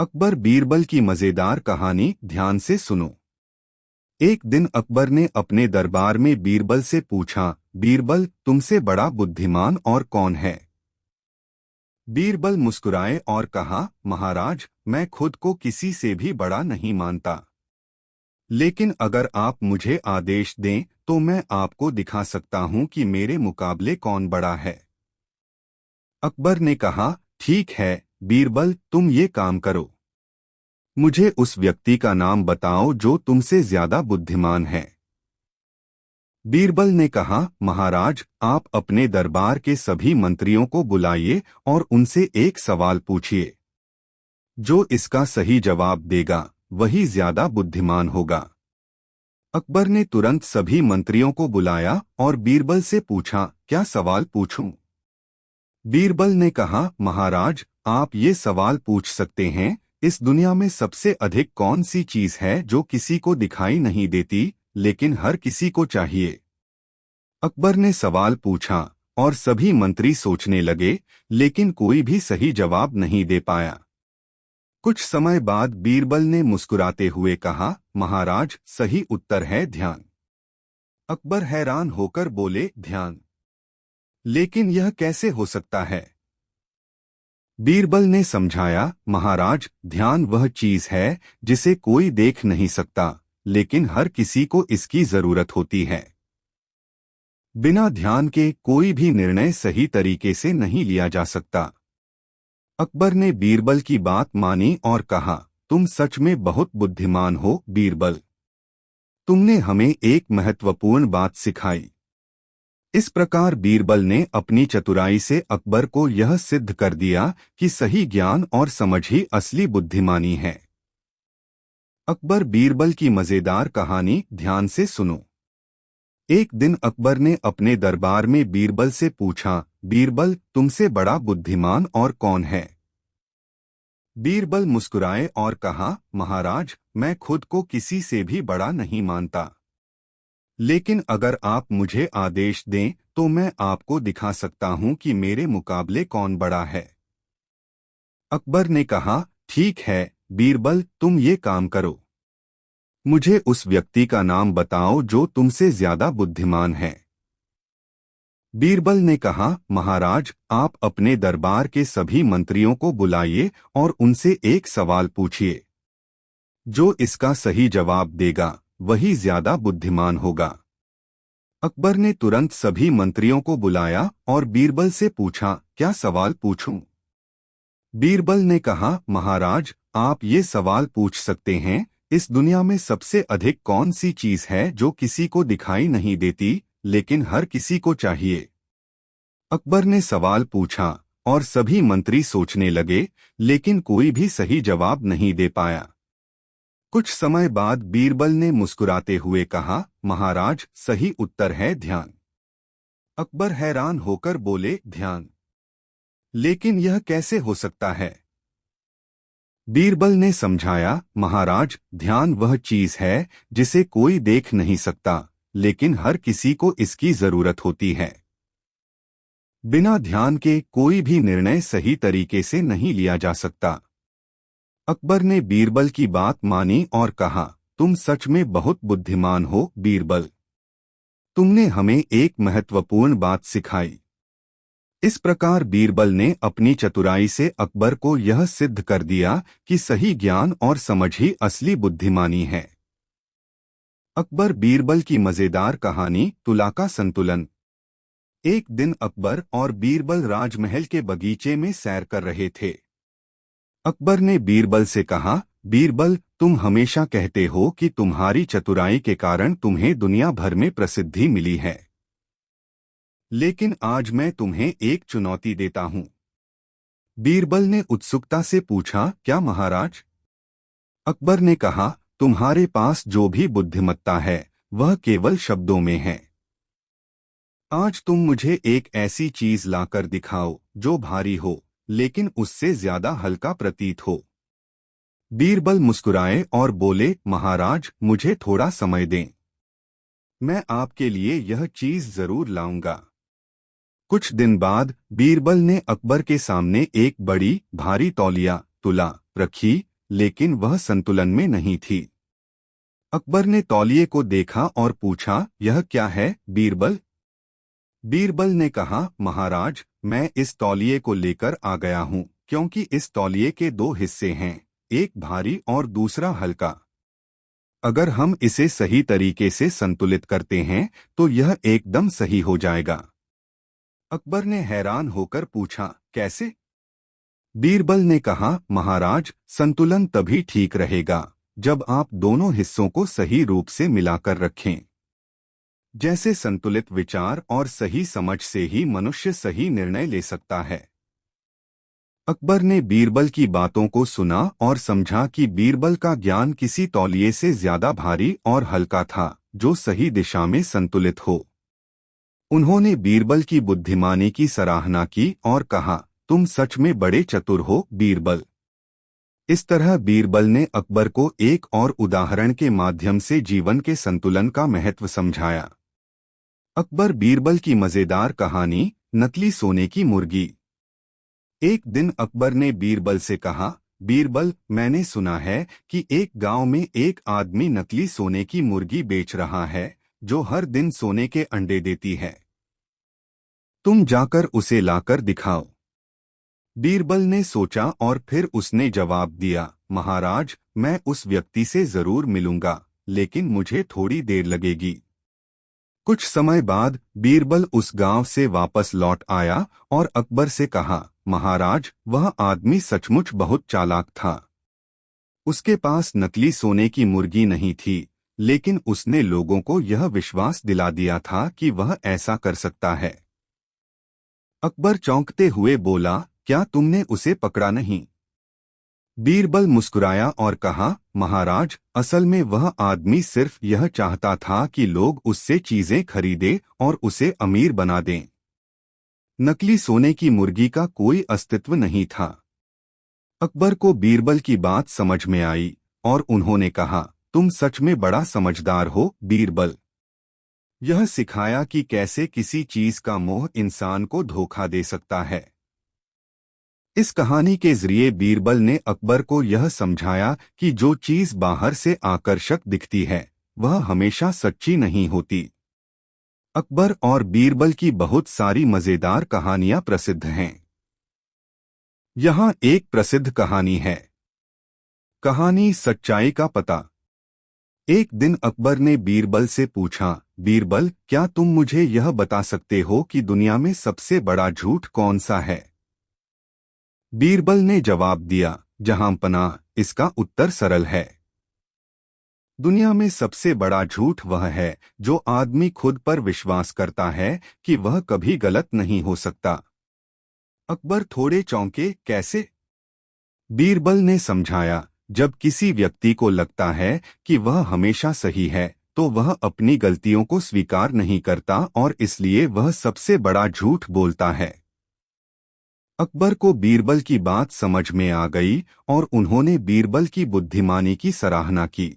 अकबर बीरबल की मजेदार कहानी ध्यान से सुनो। एक दिन अकबर ने अपने दरबार में बीरबल से पूछा, बीरबल तुमसे बड़ा बुद्धिमान और कौन है? बीरबल मुस्कुराए और कहा, महाराज मैं खुद को किसी से भी बड़ा नहीं मानता, लेकिन अगर आप मुझे आदेश दें तो मैं आपको दिखा सकता हूं कि मेरे मुकाबले कौन बड़ा है। अकबर ने कहा, ठीक है बीरबल, तुम ये काम करो, मुझे उस व्यक्ति का नाम बताओ जो तुमसे ज्यादा बुद्धिमान है। बीरबल ने कहा, महाराज आप अपने दरबार के सभी मंत्रियों को बुलाइए और उनसे एक सवाल पूछिए। जो इसका सही जवाब देगा वही ज्यादा बुद्धिमान होगा। अकबर ने तुरंत सभी मंत्रियों को बुलाया और बीरबल से पूछा, क्या सवाल पूछूं? बीरबल ने कहा, महाराज आप ये सवाल पूछ सकते हैं, इस दुनिया में सबसे अधिक कौन सी चीज है जो किसी को दिखाई नहीं देती लेकिन हर किसी को चाहिए? अकबर ने सवाल पूछा और सभी मंत्री सोचने लगे, लेकिन कोई भी सही जवाब नहीं दे पाया। कुछ समय बाद बीरबल ने मुस्कुराते हुए कहा, महाराज सही उत्तर है ध्यान। अकबर हैरान होकर बोले, ध्यान? लेकिन यह कैसे हो सकता है? बीरबल ने समझाया, महाराज ध्यान वह चीज है जिसे कोई देख नहीं सकता, लेकिन हर किसी को इसकी जरूरत होती है। बिना ध्यान के कोई भी निर्णय सही तरीके से नहीं लिया जा सकता। अकबर ने बीरबल की बात मानी और कहा, तुम सच में बहुत बुद्धिमान हो बीरबल। तुमने हमें एक महत्वपूर्ण बात सिखाई। इस प्रकार बीरबल ने अपनी चतुराई से अकबर को यह सिद्ध कर दिया कि सही ज्ञान और समझ ही असली बुद्धिमानी है। अकबर बीरबल की मजेदार कहानी ध्यान से सुनो। एक दिन अकबर ने अपने दरबार में बीरबल से पूछा, बीरबल तुमसे बड़ा बुद्धिमान और कौन है? बीरबल मुस्कुराए और कहा, महाराज मैं खुद को किसी से भी बड़ा नहीं मानता, लेकिन अगर आप मुझे आदेश दें तो मैं आपको दिखा सकता हूं कि मेरे मुकाबले कौन बड़ा है। अकबर ने कहा, ठीक है बीरबल, तुम ये काम करो, मुझे उस व्यक्ति का नाम बताओ जो तुमसे ज्यादा बुद्धिमान है। बीरबल ने कहा, महाराज आप अपने दरबार के सभी मंत्रियों को बुलाइए और उनसे एक सवाल पूछिए। जो इसका सही जवाब देगा वही ज्यादा बुद्धिमान होगा। अकबर ने तुरंत सभी मंत्रियों को बुलाया और बीरबल से पूछा, क्या सवाल पूछूं? बीरबल ने कहा, महाराज आप ये सवाल पूछ सकते हैं, इस दुनिया में सबसे अधिक कौन सी चीज है जो किसी को दिखाई नहीं देती लेकिन हर किसी को चाहिए? अकबर ने सवाल पूछा और सभी मंत्री सोचने लगे, लेकिन कोई भी सही जवाब नहीं दे पाया। कुछ समय बाद बीरबल ने मुस्कुराते हुए कहा, महाराज सही उत्तर है ध्यान। अकबर हैरान होकर बोले, ध्यान? लेकिन यह कैसे हो सकता है? बीरबल ने समझाया, महाराज ध्यान वह चीज है जिसे कोई देख नहीं सकता, लेकिन हर किसी को इसकी जरूरत होती है। बिना ध्यान के कोई भी निर्णय सही तरीके से नहीं लिया जा सकता। अकबर ने बीरबल की बात मानी और कहा, तुम सच में बहुत बुद्धिमान हो बीरबल। तुमने हमें एक महत्वपूर्ण बात सिखाई। इस प्रकार बीरबल ने अपनी चतुराई से अकबर को यह सिद्ध कर दिया कि सही ज्ञान और समझ ही असली बुद्धिमानी है। अकबर बीरबल की मजेदार कहानी तुला का संतुलन। एक दिन अकबर और बीरबल राजमहल के बगीचे में सैर कर रहे थे। अकबर ने बीरबल से कहा, बीरबल तुम हमेशा कहते हो कि तुम्हारी चतुराई के कारण तुम्हें दुनिया भर में प्रसिद्धि मिली है, लेकिन आज मैं तुम्हें एक चुनौती देता हूं। बीरबल ने उत्सुकता से पूछा, क्या महाराज? अकबर ने कहा, तुम्हारे पास जो भी बुद्धिमत्ता है वह केवल शब्दों में है। आज तुम मुझे एक ऐसी चीज लाकर दिखाओ जो भारी हो लेकिन उससे ज्यादा हल्का प्रतीत हो। बीरबल मुस्कुराए और बोले, महाराज मुझे थोड़ा समय दें, मैं आपके लिए यह चीज जरूर लाऊंगा। कुछ दिन बाद बीरबल ने अकबर के सामने एक बड़ी भारी तौलिया तुला रखी, लेकिन वह संतुलन में नहीं थी। अकबर ने तौलिए को देखा और पूछा, यह क्या है बीरबल? बीरबल ने कहा, महाराज, मैं इस तौलिए को लेकर आ गया हूँ क्योंकि इस तौलिए के दो हिस्से हैं, एक भारी और दूसरा हल्का। अगर हम इसे सही तरीके से संतुलित करते हैं तो यह एकदम सही हो जाएगा। अकबर ने हैरान होकर पूछा, कैसे? बीरबल ने कहा, महाराज, संतुलन तभी ठीक रहेगा जब आप दोनों हिस्सों को सही रूप से मिलाकर रखें। जैसे संतुलित विचार और सही समझ से ही मनुष्य सही निर्णय ले सकता है। अकबर ने बीरबल की बातों को सुना और समझा कि बीरबल का ज्ञान किसी तौलिए से ज्यादा भारी और हल्का था, जो सही दिशा में संतुलित हो। उन्होंने बीरबल की बुद्धिमानी की सराहना की और कहा, तुम सच में बड़े चतुर हो बीरबल। इस तरह बीरबल ने अकबर को एक और उदाहरण के माध्यम से जीवन के संतुलन का महत्व समझाया। अकबर बीरबल की मजेदार कहानी, नकली सोने की मुर्गी। एक दिन अकबर ने बीरबल से कहा, बीरबल, मैंने सुना है कि एक गांव में एक आदमी नकली सोने की मुर्गी बेच रहा है, जो हर दिन सोने के अंडे देती है। तुम जाकर उसे लाकर दिखाओ। बीरबल ने सोचा और फिर उसने जवाब दिया, महाराज, मैं उस व्यक्ति से जरूर मिलूंगा, लेकिन मुझे थोड़ी देर लगेगी। कुछ समय बाद बीरबल उस गांव से वापस लौट आया और अकबर से कहा, महाराज, वह आदमी सचमुच बहुत चालाक था। उसके पास नकली सोने की मुर्गी नहीं थी, लेकिन उसने लोगों को यह विश्वास दिला दिया था कि वह ऐसा कर सकता है। अकबर चौंकते हुए बोला, क्या तुमने उसे पकड़ा नहीं? बीरबल मुस्कुराया और कहा, महाराज, असल में वह आदमी सिर्फ यह चाहता था कि लोग उससे चीजें खरीदें और उसे अमीर बना दें। नकली सोने की मुर्गी का कोई अस्तित्व नहीं था। अकबर को बीरबल की बात समझ में आई और उन्होंने कहा, तुम सच में बड़ा समझदार हो बीरबल। यह सिखाया कि कैसे किसी चीज का मोह इंसान को धोखा दे सकता है। इस कहानी के जरिए बीरबल ने अकबर को यह समझाया कि जो चीज बाहर से आकर्षक दिखती है, वह हमेशा सच्ची नहीं होती। अकबर और बीरबल की बहुत सारी मजेदार कहानियां प्रसिद्ध हैं। यहाँ एक प्रसिद्ध कहानी है। कहानी सच्चाई का पता। एक दिन अकबर ने बीरबल से पूछा, बीरबल, क्या तुम मुझे यह बता सकते हो कि दुनिया में सबसे बड़ा झूठ कौन सा है? बीरबल ने जवाब दिया, जहांपनाह, इसका उत्तर सरल है। दुनिया में सबसे बड़ा झूठ वह है जो आदमी खुद पर विश्वास करता है कि वह कभी गलत नहीं हो सकता। अकबर थोड़े चौंके, कैसे? बीरबल ने समझाया, जब किसी व्यक्ति को लगता है कि वह हमेशा सही है, तो वह अपनी गलतियों को स्वीकार नहीं करता और इसलिए वह सबसे बड़ा झूठ बोलता है। अकबर को बीरबल की बात समझ में आ गई और उन्होंने बीरबल की बुद्धिमानी की सराहना की।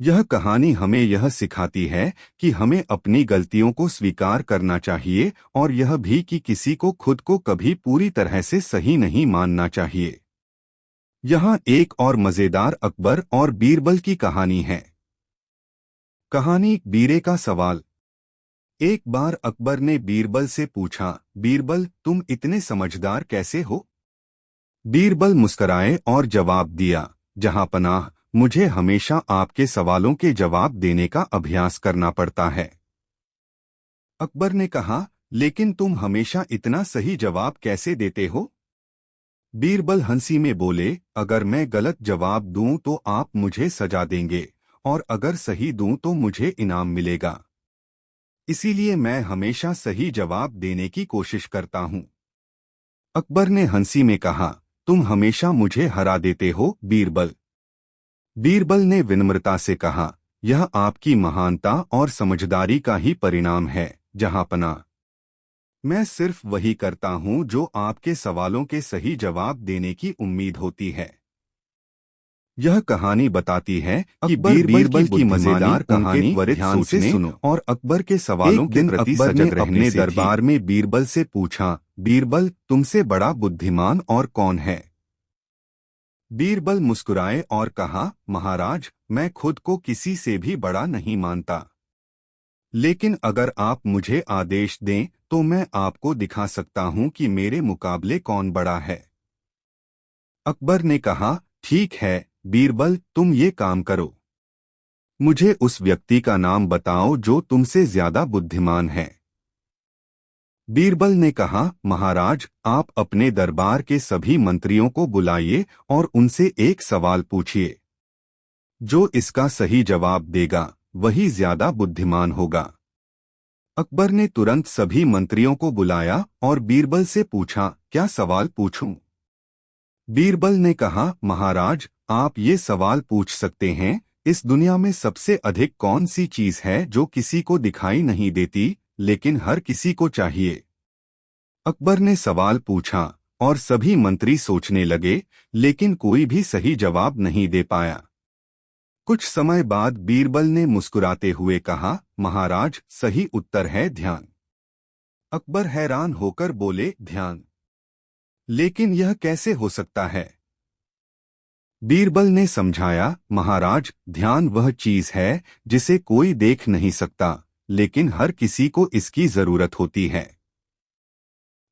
यह कहानी हमें यह सिखाती है कि हमें अपनी गलतियों को स्वीकार करना चाहिए और यह भी कि किसी को खुद को कभी पूरी तरह से सही नहीं मानना चाहिए। यहाँ एक और मजेदार अकबर और बीरबल की कहानी है। कहानी, बीरे का सवाल। एक बार अकबर ने बीरबल से पूछा, बीरबल, तुम इतने समझदार कैसे हो? बीरबल मुस्कराए और जवाब दिया, जहांपनाह, मुझे हमेशा आपके सवालों के जवाब देने का अभ्यास करना पड़ता है। अकबर ने कहा, लेकिन तुम हमेशा इतना सही जवाब कैसे देते हो? बीरबल हंसी में बोले, अगर मैं गलत जवाब दूं तो आप मुझे सजा देंगे और अगर सही दूं तो मुझे इनाम मिलेगा। इसीलिए मैं हमेशा सही जवाब देने की कोशिश करता हूं। अकबर ने हंसी में कहा, तुम हमेशा मुझे हरा देते हो बीरबल। बीरबल ने विनम्रता से कहा, यह आपकी महानता और समझदारी का ही परिणाम है जहांपनाह। मैं सिर्फ वही करता हूं जो आपके सवालों के सही जवाब देने की उम्मीद होती है। यह कहानी बताती है कि बीरबल की मजेदार कहानी ध्यान से सुनो और अकबर के सवालों के प्रति सजग रहने से दरबार में बीरबल से पूछा, बीरबल, तुमसे बड़ा बुद्धिमान और कौन है? बीरबल मुस्कुराए और कहा, महाराज, मैं खुद को किसी से भी बड़ा नहीं मानता, लेकिन अगर आप मुझे आदेश दें तो मैं आपको दिखा सकता हूं कि मेरे मुकाबले कौन बड़ा है। अकबर ने कहा, ठीक है बीरबल, तुम ये काम करो। मुझे उस व्यक्ति का नाम बताओ जो तुमसे ज्यादा बुद्धिमान है। बीरबल ने कहा, महाराज, आप अपने दरबार के सभी मंत्रियों को बुलाइए और उनसे एक सवाल पूछिए। जो इसका सही जवाब देगा वही ज्यादा बुद्धिमान होगा। अकबर ने तुरंत सभी मंत्रियों को बुलाया और बीरबल से पूछा, क्या सवाल पूछूं? बीरबल ने कहा, महाराज, आप ये सवाल पूछ सकते हैं, इस दुनिया में सबसे अधिक कौन सी चीज है जो किसी को दिखाई नहीं देती लेकिन हर किसी को चाहिए? अकबर ने सवाल पूछा और सभी मंत्री सोचने लगे, लेकिन कोई भी सही जवाब नहीं दे पाया। कुछ समय बाद बीरबल ने मुस्कुराते हुए कहा, महाराज, सही उत्तर है ध्यान। अकबर हैरान होकर बोले, ध्यान? लेकिन यह कैसे हो सकता है? बीरबल ने समझाया, महाराज, ध्यान वह चीज है जिसे कोई देख नहीं सकता, लेकिन हर किसी को इसकी जरूरत होती है।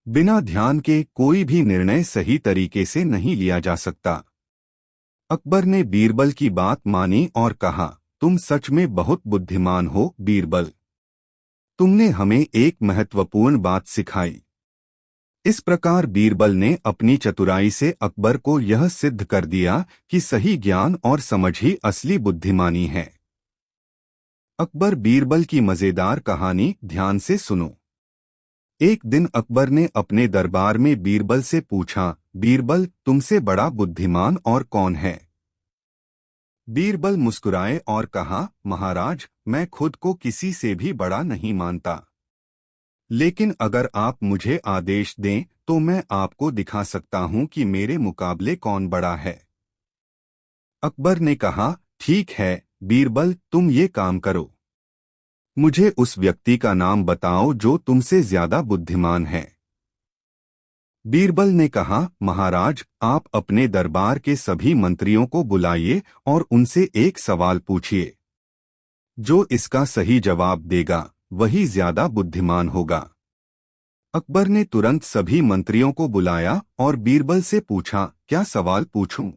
बिना ध्यान के कोई भी निर्णय सही तरीके से नहीं लिया जा सकता। अकबर ने बीरबल की बात मानी और कहा, तुम सच में बहुत बुद्धिमान हो बीरबल। तुमने हमें एक महत्वपूर्ण बात सिखाई। इस प्रकार बीरबल ने अपनी चतुराई से अकबर को यह सिद्ध कर दिया कि सही ज्ञान और समझ ही असली बुद्धिमानी है। अकबर बीरबल की मजेदार कहानी ध्यान से सुनो। एक दिन अकबर ने अपने दरबार में बीरबल से पूछा, बीरबल, तुमसे बड़ा बुद्धिमान और कौन है? बीरबल मुस्कुराए और कहा, महाराज, मैं खुद को किसी से भी बड़ा नहीं मानता, लेकिन अगर आप मुझे आदेश दें तो मैं आपको दिखा सकता हूं कि मेरे मुकाबले कौन बड़ा है। अकबर ने कहा, ठीक है बीरबल, तुम ये काम करो। मुझे उस व्यक्ति का नाम बताओ जो तुमसे ज्यादा बुद्धिमान है। बीरबल ने कहा, महाराज, आप अपने दरबार के सभी मंत्रियों को बुलाइए और उनसे एक सवाल पूछिए। जो इसका सही जवाब देगा वही ज्यादा बुद्धिमान होगा। अकबर ने तुरंत सभी मंत्रियों को बुलाया और बीरबल से पूछा, क्या सवाल पूछूं?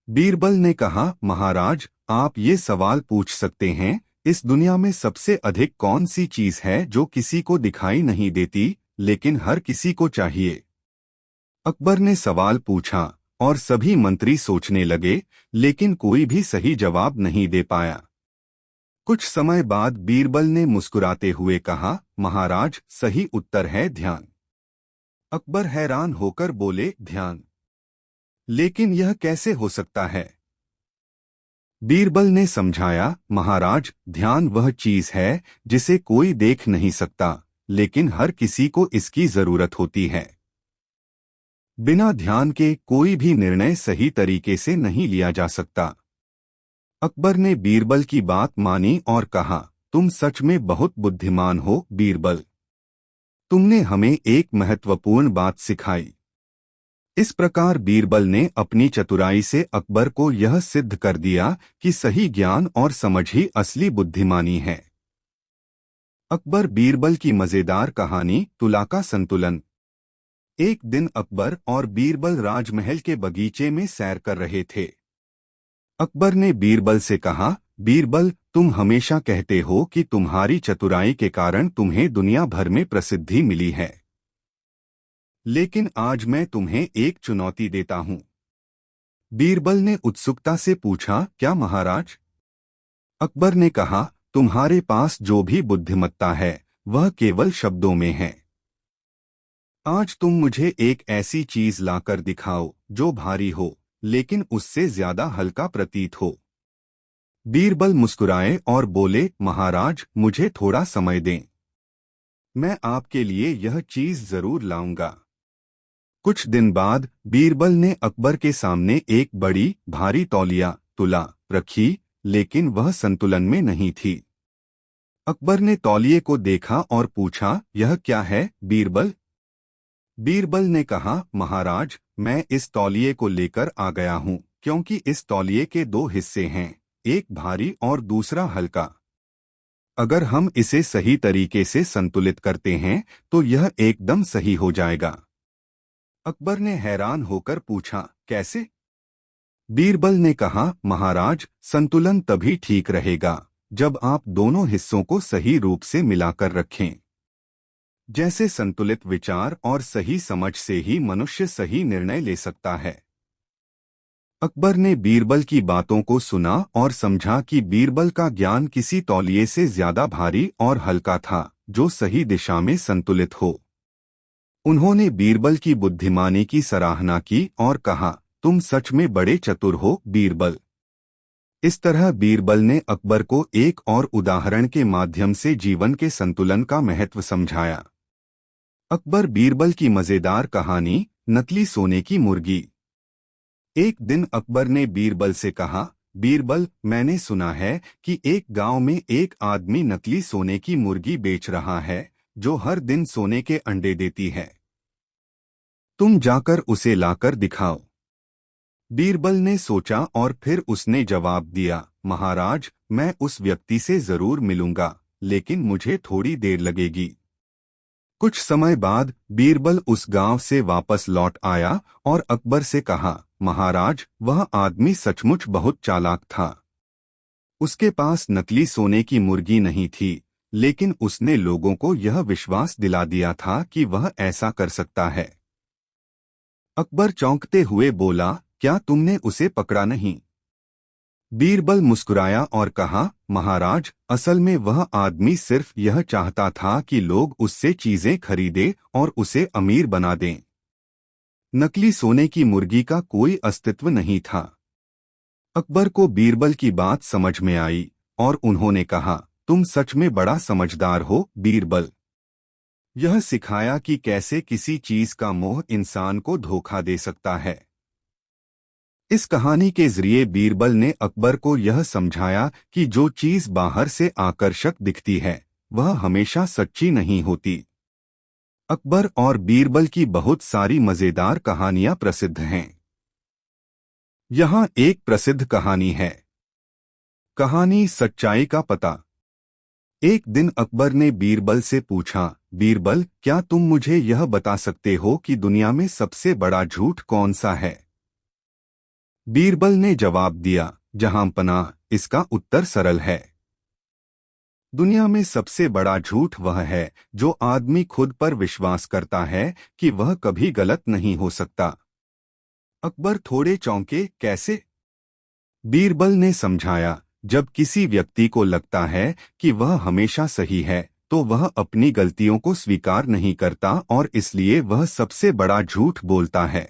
बीरबल ने कहा, महाराज, आप ये सवाल पूछ सकते हैं, इस दुनिया में सबसे अधिक कौन सी चीज है जो किसी को दिखाई नहीं देती लेकिन हर किसी को चाहिए? अकबर ने सवाल पूछा और सभी मंत्री सोचने लगे, लेकिन कोई भी सही जवाब नहीं दे पाया। कुछ समय बाद बीरबल ने मुस्कुराते हुए कहा, महाराज, सही उत्तर है ध्यान। अकबर हैरान होकर बोले, ध्यान? लेकिन यह कैसे हो सकता है? बीरबल ने समझाया, महाराज, ध्यान वह चीज है जिसे कोई देख नहीं सकता, लेकिन हर किसी को इसकी जरूरत होती है। बिना ध्यान के कोई भी निर्णय सही तरीके से नहीं लिया जा सकता। अकबर ने बीरबल की बात मानी और कहा, तुम सच में बहुत बुद्धिमान हो बीरबल। तुमने हमें एक महत्वपूर्ण बात सिखाई। इस प्रकार बीरबल ने अपनी चतुराई से अकबर को यह सिद्ध कर दिया कि सही ज्ञान और समझ ही असली बुद्धिमानी है। अकबर बीरबल की मजेदार कहानी तुला का संतुलन। एक दिन अकबर और बीरबल राजमहल के बगीचे में सैर कर रहे थे। अकबर ने बीरबल से कहा, बीरबल, तुम हमेशा कहते हो कि तुम्हारी चतुराई के कारण तुम्हें दुनिया भर में प्रसिद्धि मिली है, लेकिन आज मैं तुम्हें एक चुनौती देता हूं। बीरबल ने उत्सुकता से पूछा, क्या महाराज? अकबर ने कहा, तुम्हारे पास जो भी बुद्धिमत्ता है वह केवल शब्दों में है। आज तुम मुझे एक ऐसी चीज लाकर दिखाओ जो भारी हो लेकिन उससे ज्यादा हल्का प्रतीत हो। बीरबल मुस्कुराए और बोले, महाराज, मुझे थोड़ा समय दें, मैं आपके लिए यह चीज जरूर लाऊंगा। कुछ दिन बाद बीरबल ने अकबर के सामने एक बड़ी भारी तौलिया तुला रखी, लेकिन वह संतुलन में नहीं थी। अकबर ने तौलिए को देखा और पूछा, यह क्या है बीरबल? बीरबल ने कहा, महाराज, मैं इस तौलिए को लेकर आ गया हूँ क्योंकि इस तौलिए के दो हिस्से हैं, एक भारी और दूसरा हल्का। अगर हम इसे सही तरीके से संतुलित करते हैं तो यह एकदम सही हो जाएगा। अकबर ने हैरान होकर पूछा, कैसे? बीरबल ने कहा, महाराज, संतुलन तभी ठीक रहेगा जब आप दोनों हिस्सों को सही रूप से मिलाकर रखें। जैसे संतुलित विचार और सही समझ से ही मनुष्य सही निर्णय ले सकता है। अकबर ने बीरबल की बातों को सुना और समझा कि बीरबल का ज्ञान किसी तौलिए से ज्यादा भारी और हल्का था, जो सही दिशा में संतुलित हो। उन्होंने बीरबल की बुद्धिमानी की सराहना की और कहा, तुम सच में बड़े चतुर हो, बीरबल। इस तरह बीरबल ने अकबर को एक और उदाहरण के माध्यम से जीवन के संतुलन का महत्व समझाया। अकबर बीरबल की मजेदार कहानी, नकली सोने की मुर्गी। एक दिन अकबर ने बीरबल से कहा, बीरबल, मैंने सुना है कि एक गांव में एक आदमी नकली सोने की मुर्गी बेच रहा है, जो हर दिन सोने के अंडे देती है। तुम जाकर उसे लाकर दिखाओ। बीरबल ने सोचा और फिर उसने जवाब दिया, महाराज, मैं उस व्यक्ति से जरूर मिलूंगा, लेकिन मुझे थोड़ी देर लगेगी। कुछ समय बाद बीरबल उस गांव से वापस लौट आया और अकबर से कहा, महाराज, वह आदमी सचमुच बहुत चालाक था। उसके पास नकली सोने की मुर्गी नहीं थी, लेकिन उसने लोगों को यह विश्वास दिला दिया था कि वह ऐसा कर सकता है। अकबर चौंकते हुए बोला, क्या तुमने उसे पकड़ा नहीं? बीरबल मुस्कुराया और कहा, महाराज, असल में वह आदमी सिर्फ यह चाहता था कि लोग उससे चीजें खरीदें और उसे अमीर बना दें। नकली सोने की मुर्गी का कोई अस्तित्व नहीं था। अकबर को बीरबल की बात समझ में आई और उन्होंने कहा, तुम सच में बड़ा समझदार हो, बीरबल। यह सिखाया कि कैसे किसी चीज का मोह इंसान को धोखा दे सकता है। इस कहानी के जरिए बीरबल ने अकबर को यह समझाया कि जो चीज बाहर से आकर्षक दिखती है, वह हमेशा सच्ची नहीं होती। अकबर और बीरबल की बहुत सारी मजेदार कहानियां प्रसिद्ध हैं। यहाँ एक प्रसिद्ध कहानी है। कहानी सच्चाई का पता। एक दिन अकबर ने बीरबल से पूछा, बीरबल, क्या तुम मुझे यह बता सकते हो कि दुनिया में सबसे बड़ा झूठ कौन सा है? बीरबल ने जवाब दिया, जहां पनाह। इसका उत्तर सरल है। दुनिया में सबसे बड़ा झूठ वह है जो आदमी खुद पर विश्वास करता है कि वह कभी गलत नहीं हो सकता। अकबर थोड़े चौंके, कैसे? बीरबल ने समझाया, जब किसी व्यक्ति को लगता है कि वह हमेशा सही है, तो वह अपनी गलतियों को स्वीकार नहीं करता और इसलिए वह सबसे बड़ा झूठ बोलता है।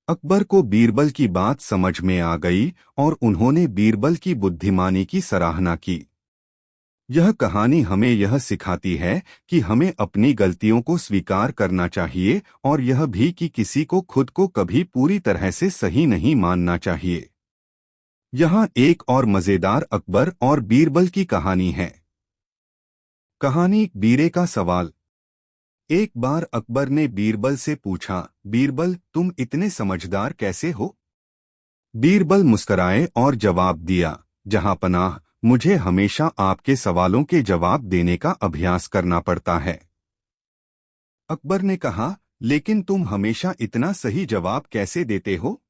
अकबर को बीरबल की बात समझ में आ गई और उन्होंने बीरबल की बुद्धिमानी की सराहना की। यह कहानी हमें यह सिखाती है कि हमें अपनी गलतियों को स्वीकार करना चाहिए और यह भी कि किसी को खुद को कभी पूरी तरह से सही नहीं मानना चाहिए। यहाँ एक और मजेदार अकबर और बीरबल की कहानी है। कहानी, बीरे का सवाल। एक बार अकबर ने बीरबल से पूछा, बीरबल, तुम इतने समझदार कैसे हो? बीरबल मुस्कराए और जवाब दिया, जहां पनाह, मुझे हमेशा आपके सवालों के जवाब देने का अभ्यास करना पड़ता है। अकबर ने कहा, लेकिन तुम हमेशा इतना सही जवाब कैसे देते हो?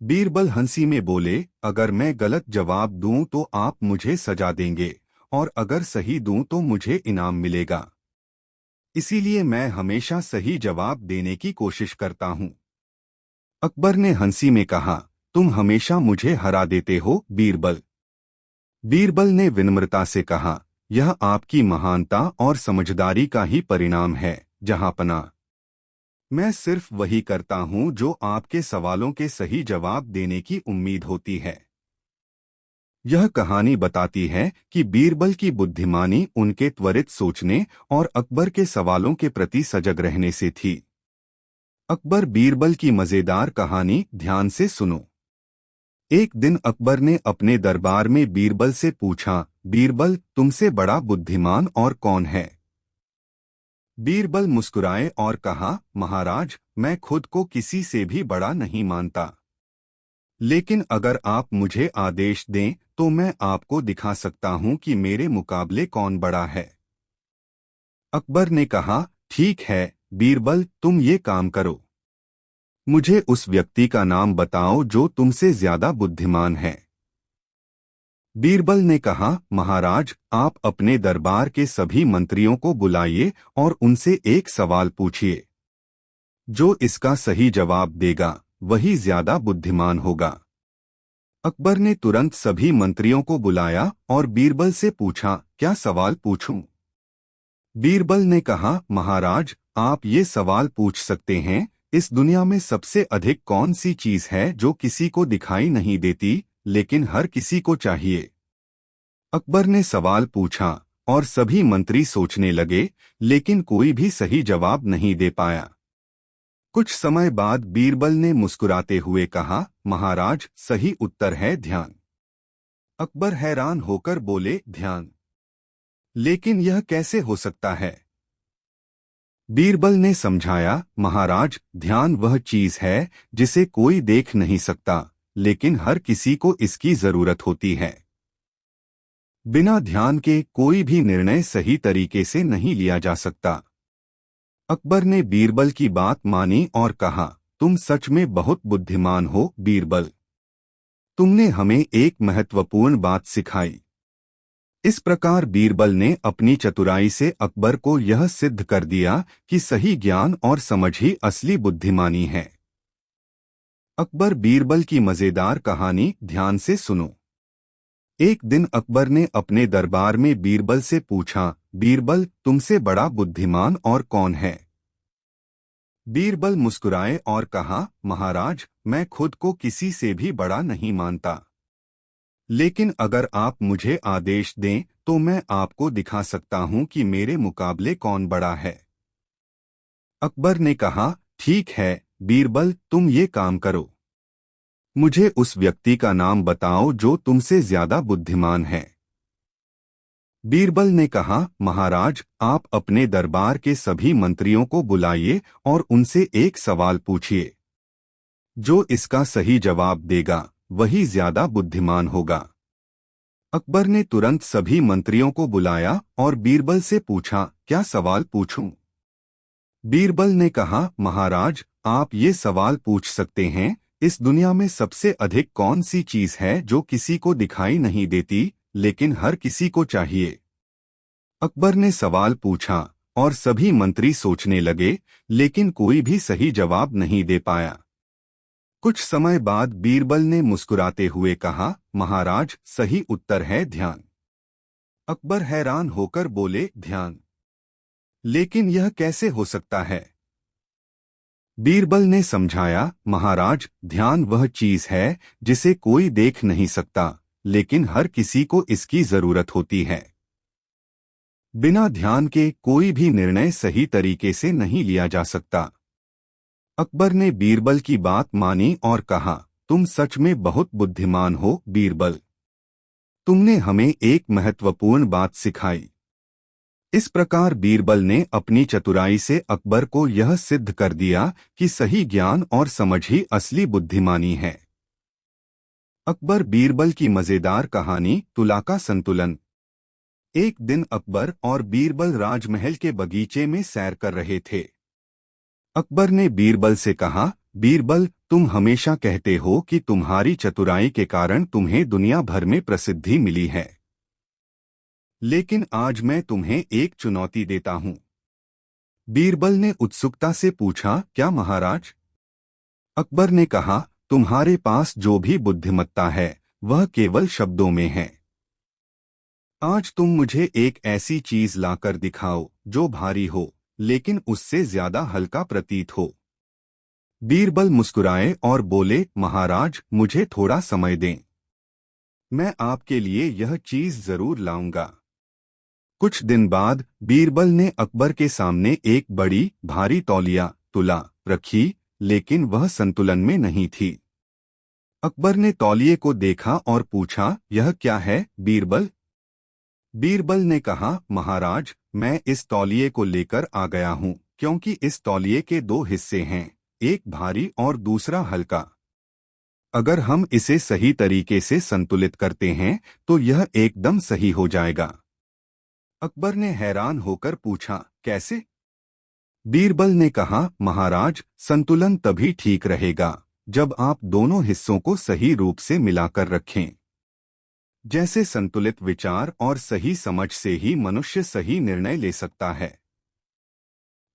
बीरबल हंसी में बोले, अगर मैं गलत जवाब दूं तो आप मुझे सजा देंगे और अगर सही दूं तो मुझे इनाम मिलेगा। इसीलिए मैं हमेशा सही जवाब देने की कोशिश करता हूं। अकबर ने हंसी में कहा, तुम हमेशा मुझे हरा देते हो, बीरबल। बीरबल ने विनम्रता से कहा, यह आपकी महानता और समझदारी का ही परिणाम है, जहांपना। मैं सिर्फ वही करता हूं जो आपके सवालों के सही जवाब देने की उम्मीद होती है। यह कहानी बताती है कि बीरबल की बुद्धिमानी उनके त्वरित सोचने और अकबर के सवालों के प्रति सजग रहने से थी। अकबर बीरबल की मजेदार कहानी ध्यान से सुनो। एक दिन अकबर ने अपने दरबार में बीरबल से पूछा, बीरबल, तुमसे बड़ा बुद्धिमान और कौन है? बीरबल मुस्कुराए और कहा, महाराज, मैं खुद को किसी से भी बड़ा नहीं मानता, लेकिन अगर आप मुझे आदेश दें तो मैं आपको दिखा सकता हूं कि मेरे मुकाबले कौन बड़ा है। अकबर ने कहा, ठीक है बीरबल, तुम ये काम करो। मुझे उस व्यक्ति का नाम बताओ जो तुमसे ज्यादा बुद्धिमान है। बीरबल ने कहा, महाराज, आप अपने दरबार के सभी मंत्रियों को बुलाइए और उनसे एक सवाल पूछिए। जो इसका सही जवाब देगा वही ज्यादा बुद्धिमान होगा। अकबर ने तुरंत सभी मंत्रियों को बुलाया और बीरबल से पूछा, क्या सवाल पूछूं? बीरबल ने कहा, महाराज, आप ये सवाल पूछ सकते हैं, इस दुनिया में सबसे अधिक कौन सी चीज है जो किसी को दिखाई नहीं देती लेकिन हर किसी को चाहिए? अकबर ने सवाल पूछा और सभी मंत्री सोचने लगे, लेकिन कोई भी सही जवाब नहीं दे पाया। कुछ समय बाद बीरबल ने मुस्कुराते हुए कहा, महाराज, सही उत्तर है ध्यान। अकबर हैरान होकर बोले, ध्यान? लेकिन यह कैसे हो सकता है? बीरबल ने समझाया, महाराज, ध्यान वह चीज है जिसे कोई देख नहीं सकता, लेकिन हर किसी को इसकी जरूरत होती है। बिना ध्यान के कोई भी निर्णय सही तरीके से नहीं लिया जा सकता। अकबर ने बीरबल की बात मानी और कहा, तुम सच में बहुत बुद्धिमान हो बीरबल। तुमने हमें एक महत्वपूर्ण बात सिखाई। इस प्रकार बीरबल ने अपनी चतुराई से अकबर को यह सिद्ध कर दिया कि सही ज्ञान और समझ ही असली बुद्धिमानी है। अकबर बीरबल की मजेदार कहानी ध्यान से सुनो। एक दिन अकबर ने अपने दरबार में बीरबल से पूछा, बीरबल, तुमसे बड़ा बुद्धिमान और कौन है? बीरबल मुस्कुराए और कहा, महाराज, मैं खुद को किसी से भी बड़ा नहीं मानता, लेकिन अगर आप मुझे आदेश दें तो मैं आपको दिखा सकता हूं कि मेरे मुकाबले कौन बड़ा है। अकबर ने कहा, ठीक है बीरबल, तुम ये काम करो। मुझे उस व्यक्ति का नाम बताओ जो तुमसे ज्यादा बुद्धिमान है। बीरबल ने कहा, महाराज, आप अपने दरबार के सभी मंत्रियों को बुलाइए और उनसे एक सवाल पूछिए। जो इसका सही जवाब देगा वही ज्यादा बुद्धिमान होगा। अकबर ने तुरंत सभी मंत्रियों को बुलाया और बीरबल से पूछा, क्या सवाल पूछूं? बीरबल ने कहा, महाराज, आप ये सवाल पूछ सकते हैं, इस दुनिया में सबसे अधिक कौन सी चीज है जो किसी को दिखाई नहीं देती लेकिन हर किसी को चाहिए? अकबर ने सवाल पूछा और सभी मंत्री सोचने लगे, लेकिन कोई भी सही जवाब नहीं दे पाया। कुछ समय बाद बीरबल ने मुस्कुराते हुए कहा, महाराज, सही उत्तर है ध्यान। अकबर हैरान होकर बोले, ध्यान? लेकिन यह कैसे हो सकता है? बीरबल ने समझाया, महाराज, ध्यान वह चीज है जिसे कोई देख नहीं सकता, लेकिन हर किसी को इसकी जरूरत होती है। बिना ध्यान के कोई भी निर्णय सही तरीके से नहीं लिया जा सकता। अकबर ने बीरबल की बात मानी और कहा, तुम सच में बहुत बुद्धिमान हो बीरबल। तुमने हमें एक महत्वपूर्ण बात सिखाई। इस प्रकार बीरबल ने अपनी चतुराई से अकबर को यह सिद्ध कर दिया कि सही ज्ञान और समझ ही असली बुद्धिमानी है। अकबर बीरबल की मजेदार कहानी तुला का संतुलन। एक दिन अकबर और बीरबल राजमहल के बगीचे में सैर कर रहे थे। अकबर ने बीरबल से कहा, बीरबल, तुम हमेशा कहते हो कि तुम्हारी चतुराई के कारण तुम्हें दुनिया भर में प्रसिद्धि मिली है, लेकिन आज मैं तुम्हें एक चुनौती देता हूं। बीरबल ने उत्सुकता से पूछा, क्या महाराज? अकबर ने कहा, तुम्हारे पास जो भी बुद्धिमत्ता है वह केवल शब्दों में है। आज तुम मुझे एक ऐसी चीज लाकर दिखाओ जो भारी हो लेकिन उससे ज्यादा हल्का प्रतीत हो। बीरबल मुस्कुराए और बोले, महाराज, मुझे थोड़ा समय दें। मैं आपके लिए यह चीज जरूर लाऊंगा। कुछ दिन बाद बीरबल ने अकबर के सामने एक बड़ी भारी तौलिया तुला रखी, लेकिन वह संतुलन में नहीं थी। अकबर ने तौलिए को देखा और पूछा, यह क्या है बीरबल? बीरबल ने कहा, महाराज, मैं इस तौलिए को लेकर आ गया हूँ क्योंकि इस तौलिए के दो हिस्से हैं, एक भारी और दूसरा हल्का। अगर हम इसे सही तरीके से संतुलित करते हैं तो यह एकदम सही हो जाएगा। अकबर ने हैरान होकर पूछा, कैसे? बीरबल ने कहा, महाराज, संतुलन तभी ठीक रहेगा जब आप दोनों हिस्सों को सही रूप से मिलाकर रखें। जैसे संतुलित विचार और सही समझ से ही मनुष्य सही निर्णय ले सकता है।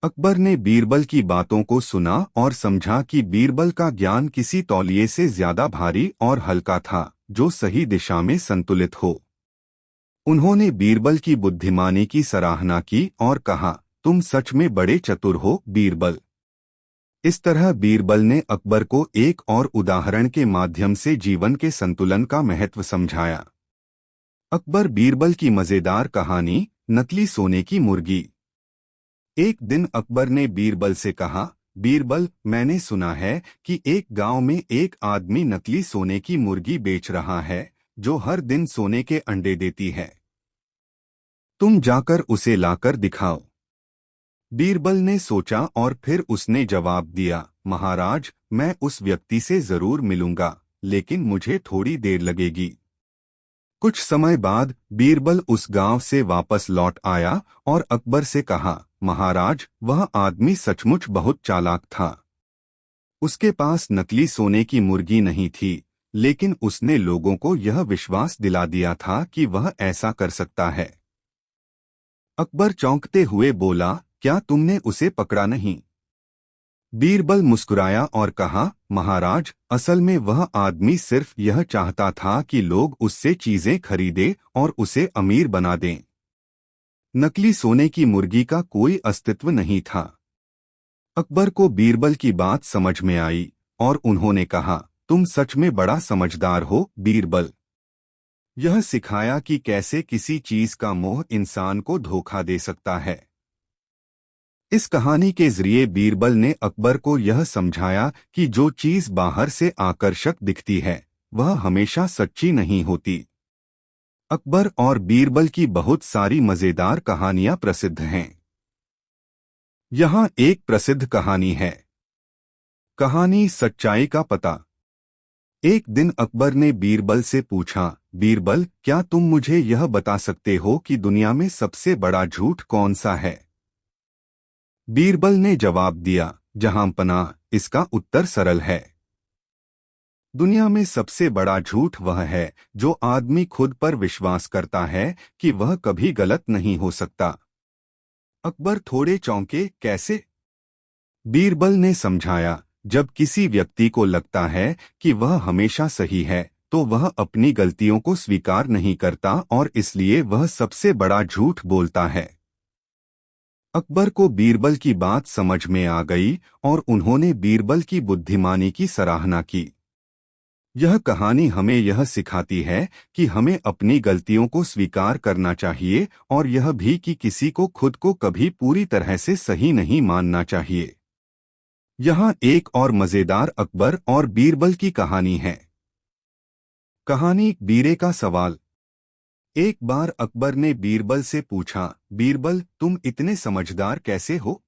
अकबर ने बीरबल की बातों को सुना और समझा कि बीरबल का ज्ञान किसी तौलिए से ज्यादा भारी और हल्का था, जो सही दिशा में संतुलित हो। उन्होंने बीरबल की बुद्धिमानी की सराहना की और कहा, तुम सच में बड़े चतुर हो, बीरबल। इस तरह बीरबल ने अकबर को एक और उदाहरण के माध्यम से जीवन के संतुलन का महत्व समझाया। अकबर बीरबल की मजेदार कहानी, नकली सोने की मुर्गी। एक दिन अकबर ने बीरबल से कहा, बीरबल, मैंने सुना है कि एक गांव में एक आदमी नकली सोने की मुर्गी बेच रहा है, जो हर दिन सोने के अंडे देती है। तुम जाकर उसे लाकर दिखाओ। बीरबल ने सोचा और फिर उसने जवाब दिया, महाराज, मैं उस व्यक्ति से जरूर मिलूंगा, लेकिन मुझे थोड़ी देर लगेगी। कुछ समय बाद बीरबल उस गांव से वापस लौट आया और अकबर से कहा, महाराज, वह आदमी सचमुच बहुत चालाक था। उसके पास नकली सोने की मुर्गी नहीं थी, लेकिन उसने लोगों को यह विश्वास दिला दिया था कि वह ऐसा कर सकता है। अकबर चौंकते हुए बोला, क्या तुमने उसे पकड़ा नहीं? बीरबल मुस्कुराया और कहा, महाराज, असल में वह आदमी सिर्फ यह चाहता था कि लोग उससे चीजें खरीदें और उसे अमीर बना दें। नकली सोने की मुर्गी का कोई अस्तित्व नहीं था। अकबर को बीरबल की बात समझ में आई और उन्होंने कहा, तुम सच में बड़ा समझदार हो, बीरबल। यह सिखाया कि कैसे किसी चीज का मोह इंसान को धोखा दे सकता है। इस कहानी के जरिए बीरबल ने अकबर को यह समझाया कि जो चीज बाहर से आकर्षक दिखती है, वह हमेशा सच्ची नहीं होती। अकबर और बीरबल की बहुत सारी मजेदार कहानियां प्रसिद्ध हैं। यहाँ एक प्रसिद्ध कहानी है। कहानी सच्चाई का पता। एक दिन अकबर ने बीरबल से पूछा, बीरबल, क्या तुम मुझे यह बता सकते हो कि दुनिया में सबसे बड़ा झूठ कौन सा है? बीरबल ने जवाब दिया, जहां पनाह, इसका उत्तर सरल है। दुनिया में सबसे बड़ा झूठ वह है जो आदमी खुद पर विश्वास करता है कि वह कभी गलत नहीं हो सकता। अकबर थोड़े चौंके, कैसे? बीरबल ने समझाया, जब किसी व्यक्ति को लगता है कि वह हमेशा सही है, तो वह अपनी गलतियों को स्वीकार नहीं करता और इसलिए वह सबसे बड़ा झूठ बोलता है। अकबर को बीरबल की बात समझ में आ गई और उन्होंने बीरबल की बुद्धिमानी की सराहना की। यह कहानी हमें यह सिखाती है कि हमें अपनी गलतियों को स्वीकार करना चाहिए और यह भी कि किसी को खुद को कभी पूरी तरह से सही नहीं मानना चाहिए। यहाँ एक और मजेदार अकबर और बीरबल की कहानी है। कहानी, बीरे का सवाल। एक बार अकबर ने बीरबल से पूछा, बीरबल, तुम इतने समझदार कैसे हो?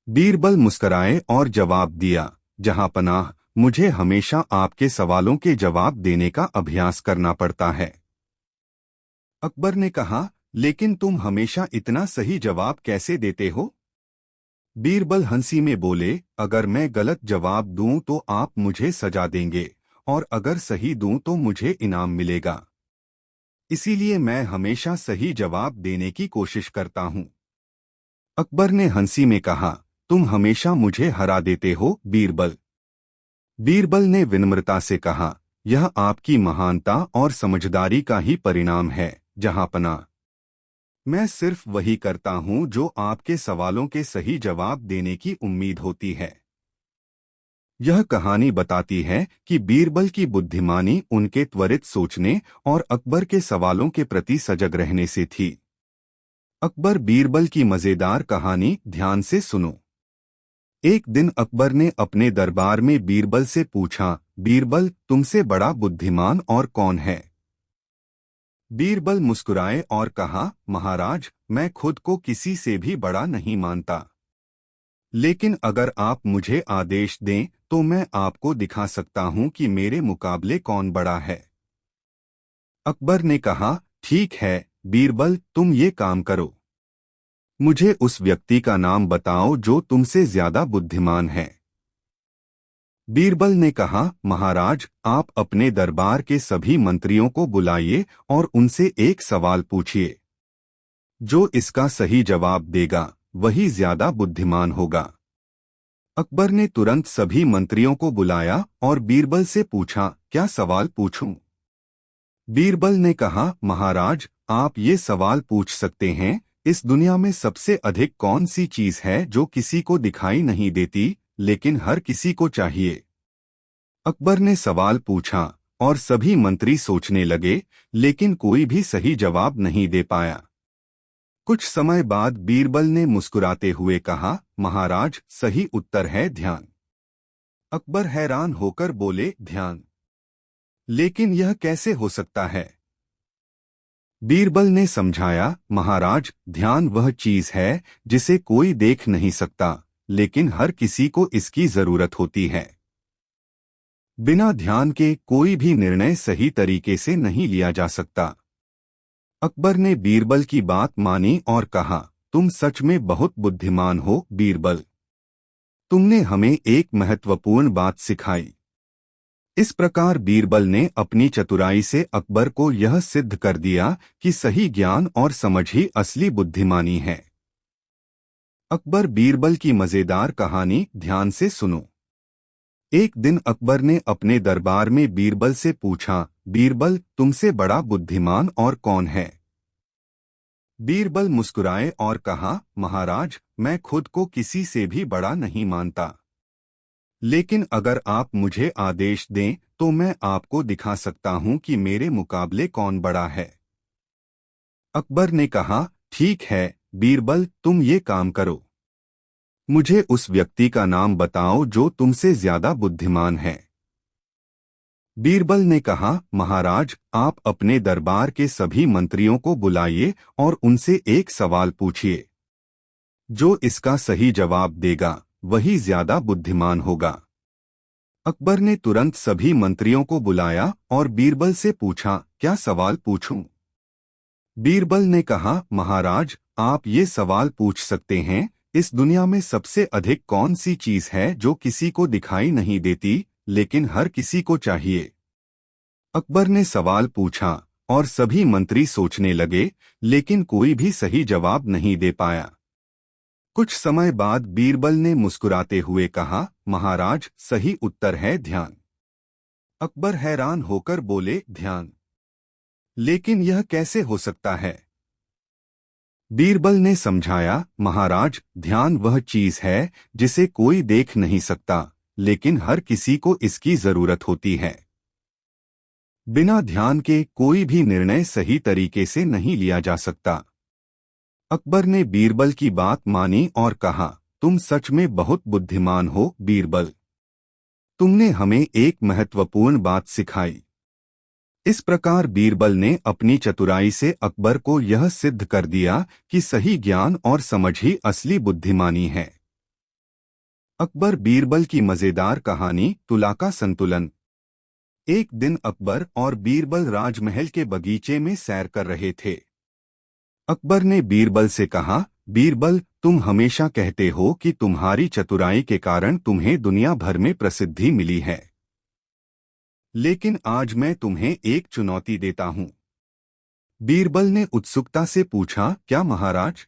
बीरबल मुस्कुराए और जवाब दिया, जहां पनाह, मुझे हमेशा आपके सवालों के जवाब देने का अभ्यास करना पड़ता है। अकबर ने कहा, लेकिन तुम हमेशा इतना सही जवाब कैसे देते हो? बीरबल हंसी में बोले, अगर मैं गलत जवाब दूं तो आप मुझे सजा देंगे और अगर सही दूं तो मुझे इनाम मिलेगा। इसीलिए मैं हमेशा सही जवाब देने की कोशिश करता हूं। अकबर ने हंसी में कहा, तुम हमेशा मुझे हरा देते हो, बीरबल। बीरबल ने विनम्रता से कहा, यह आपकी महानता और समझदारी का ही परिणाम है, जहांपना। मैं सिर्फ वही करता हूं जो आपके सवालों के सही जवाब देने की उम्मीद होती है। यह कहानी बताती है कि बीरबल की बुद्धिमानी उनके त्वरित सोचने और अकबर के सवालों के प्रति सजग रहने से थी। अकबर बीरबल की मजेदार कहानी ध्यान से सुनो। एक दिन अकबर ने अपने दरबार में बीरबल से पूछा, बीरबल, तुमसे बड़ा बुद्धिमान और कौन है? बीरबल मुस्कुराए और कहा, महाराज, मैं खुद को किसी से भी बड़ा नहीं मानता, लेकिन अगर आप मुझे आदेश दें तो मैं आपको दिखा सकता हूं कि मेरे मुकाबले कौन बड़ा है। अकबर ने कहा, ठीक है बीरबल, तुम ये काम करो। मुझे उस व्यक्ति का नाम बताओ जो तुमसे ज्यादा बुद्धिमान है। बीरबल ने कहा, महाराज, आप अपने दरबार के सभी मंत्रियों को बुलाइए और उनसे एक सवाल पूछिए। जो इसका सही जवाब देगा वही ज्यादा बुद्धिमान होगा। अकबर ने तुरंत सभी मंत्रियों को बुलाया और बीरबल से पूछा, क्या सवाल पूछूं? बीरबल ने कहा, महाराज, आप ये सवाल पूछ सकते हैं, इस दुनिया में सबसे अधिक कौन सी चीज है जो किसी को दिखाई नहीं देती लेकिन हर किसी को चाहिए? अकबर ने सवाल पूछा और सभी मंत्री सोचने लगे, लेकिन कोई भी सही जवाब नहीं दे पाया। कुछ समय बाद बीरबल ने मुस्कुराते हुए कहा, महाराज, सही उत्तर है ध्यान। अकबर हैरान होकर बोले, ध्यान? लेकिन यह कैसे हो सकता है? बीरबल ने समझाया, महाराज, ध्यान वह चीज है जिसे कोई देख नहीं सकता, लेकिन हर किसी को इसकी जरूरत होती है। बिना ध्यान के कोई भी निर्णय सही तरीके से नहीं लिया जा सकता। अकबर ने बीरबल की बात मानी और कहा, तुम सच में बहुत बुद्धिमान हो बीरबल। तुमने हमें एक महत्वपूर्ण बात सिखाई। इस प्रकार बीरबल ने अपनी चतुराई से अकबर को यह सिद्ध कर दिया कि सही ज्ञान और समझ ही असली बुद्धिमानी है। अकबर बीरबल की मजेदार कहानी ध्यान से सुनो। एक दिन अकबर ने अपने दरबार में बीरबल से पूछा, बीरबल, तुमसे बड़ा बुद्धिमान और कौन है? बीरबल मुस्कुराए और कहा, महाराज, मैं खुद को किसी से भी बड़ा नहीं मानता, लेकिन अगर आप मुझे आदेश दें तो मैं आपको दिखा सकता हूं कि मेरे मुकाबले कौन बड़ा है। अकबर ने कहा, ठीक है बीरबल, तुम ये काम करो। मुझे उस व्यक्ति का नाम बताओ जो तुमसे ज्यादा बुद्धिमान है। बीरबल ने कहा, महाराज, आप अपने दरबार के सभी मंत्रियों को बुलाइए और उनसे एक सवाल पूछिए। जो इसका सही जवाब देगा वही ज्यादा बुद्धिमान होगा। अकबर ने तुरंत सभी मंत्रियों को बुलाया और बीरबल से पूछा, क्या सवाल पूछूं? बीरबल ने कहा, महाराज, आप ये सवाल पूछ सकते हैं, इस दुनिया में सबसे अधिक कौन सी चीज है जो किसी को दिखाई नहीं देती लेकिन हर किसी को चाहिए? अकबर ने सवाल पूछा और सभी मंत्री सोचने लगे, लेकिन कोई भी सही जवाब नहीं दे पाया। कुछ समय बाद बीरबल ने मुस्कुराते हुए कहा, महाराज, सही उत्तर है ध्यान। अकबर हैरान होकर बोले, ध्यान? लेकिन यह कैसे हो सकता है? बीरबल ने समझाया, महाराज, ध्यान वह चीज है जिसे कोई देख नहीं सकता, लेकिन हर किसी को इसकी जरूरत होती है। बिना ध्यान के कोई भी निर्णय सही तरीके से नहीं लिया जा सकता। अकबर ने बीरबल की बात मानी और कहा, तुम सच में बहुत बुद्धिमान हो बीरबल। तुमने हमें एक महत्वपूर्ण बात सिखाई। इस प्रकार बीरबल ने अपनी चतुराई से अकबर को यह सिद्ध कर दिया कि सही ज्ञान और समझ ही असली बुद्धिमानी है। अकबर बीरबल की मजेदार कहानी तुला का संतुलन। एक दिन अकबर और बीरबल राजमहल के बगीचे में सैर कर रहे थे। अकबर ने बीरबल से कहा, बीरबल, तुम हमेशा कहते हो कि तुम्हारी चतुराई के कारण तुम्हें दुनिया भर में प्रसिद्धि मिली है, लेकिन आज मैं तुम्हें एक चुनौती देता हूं। बीरबल ने उत्सुकता से पूछा, क्या महाराज?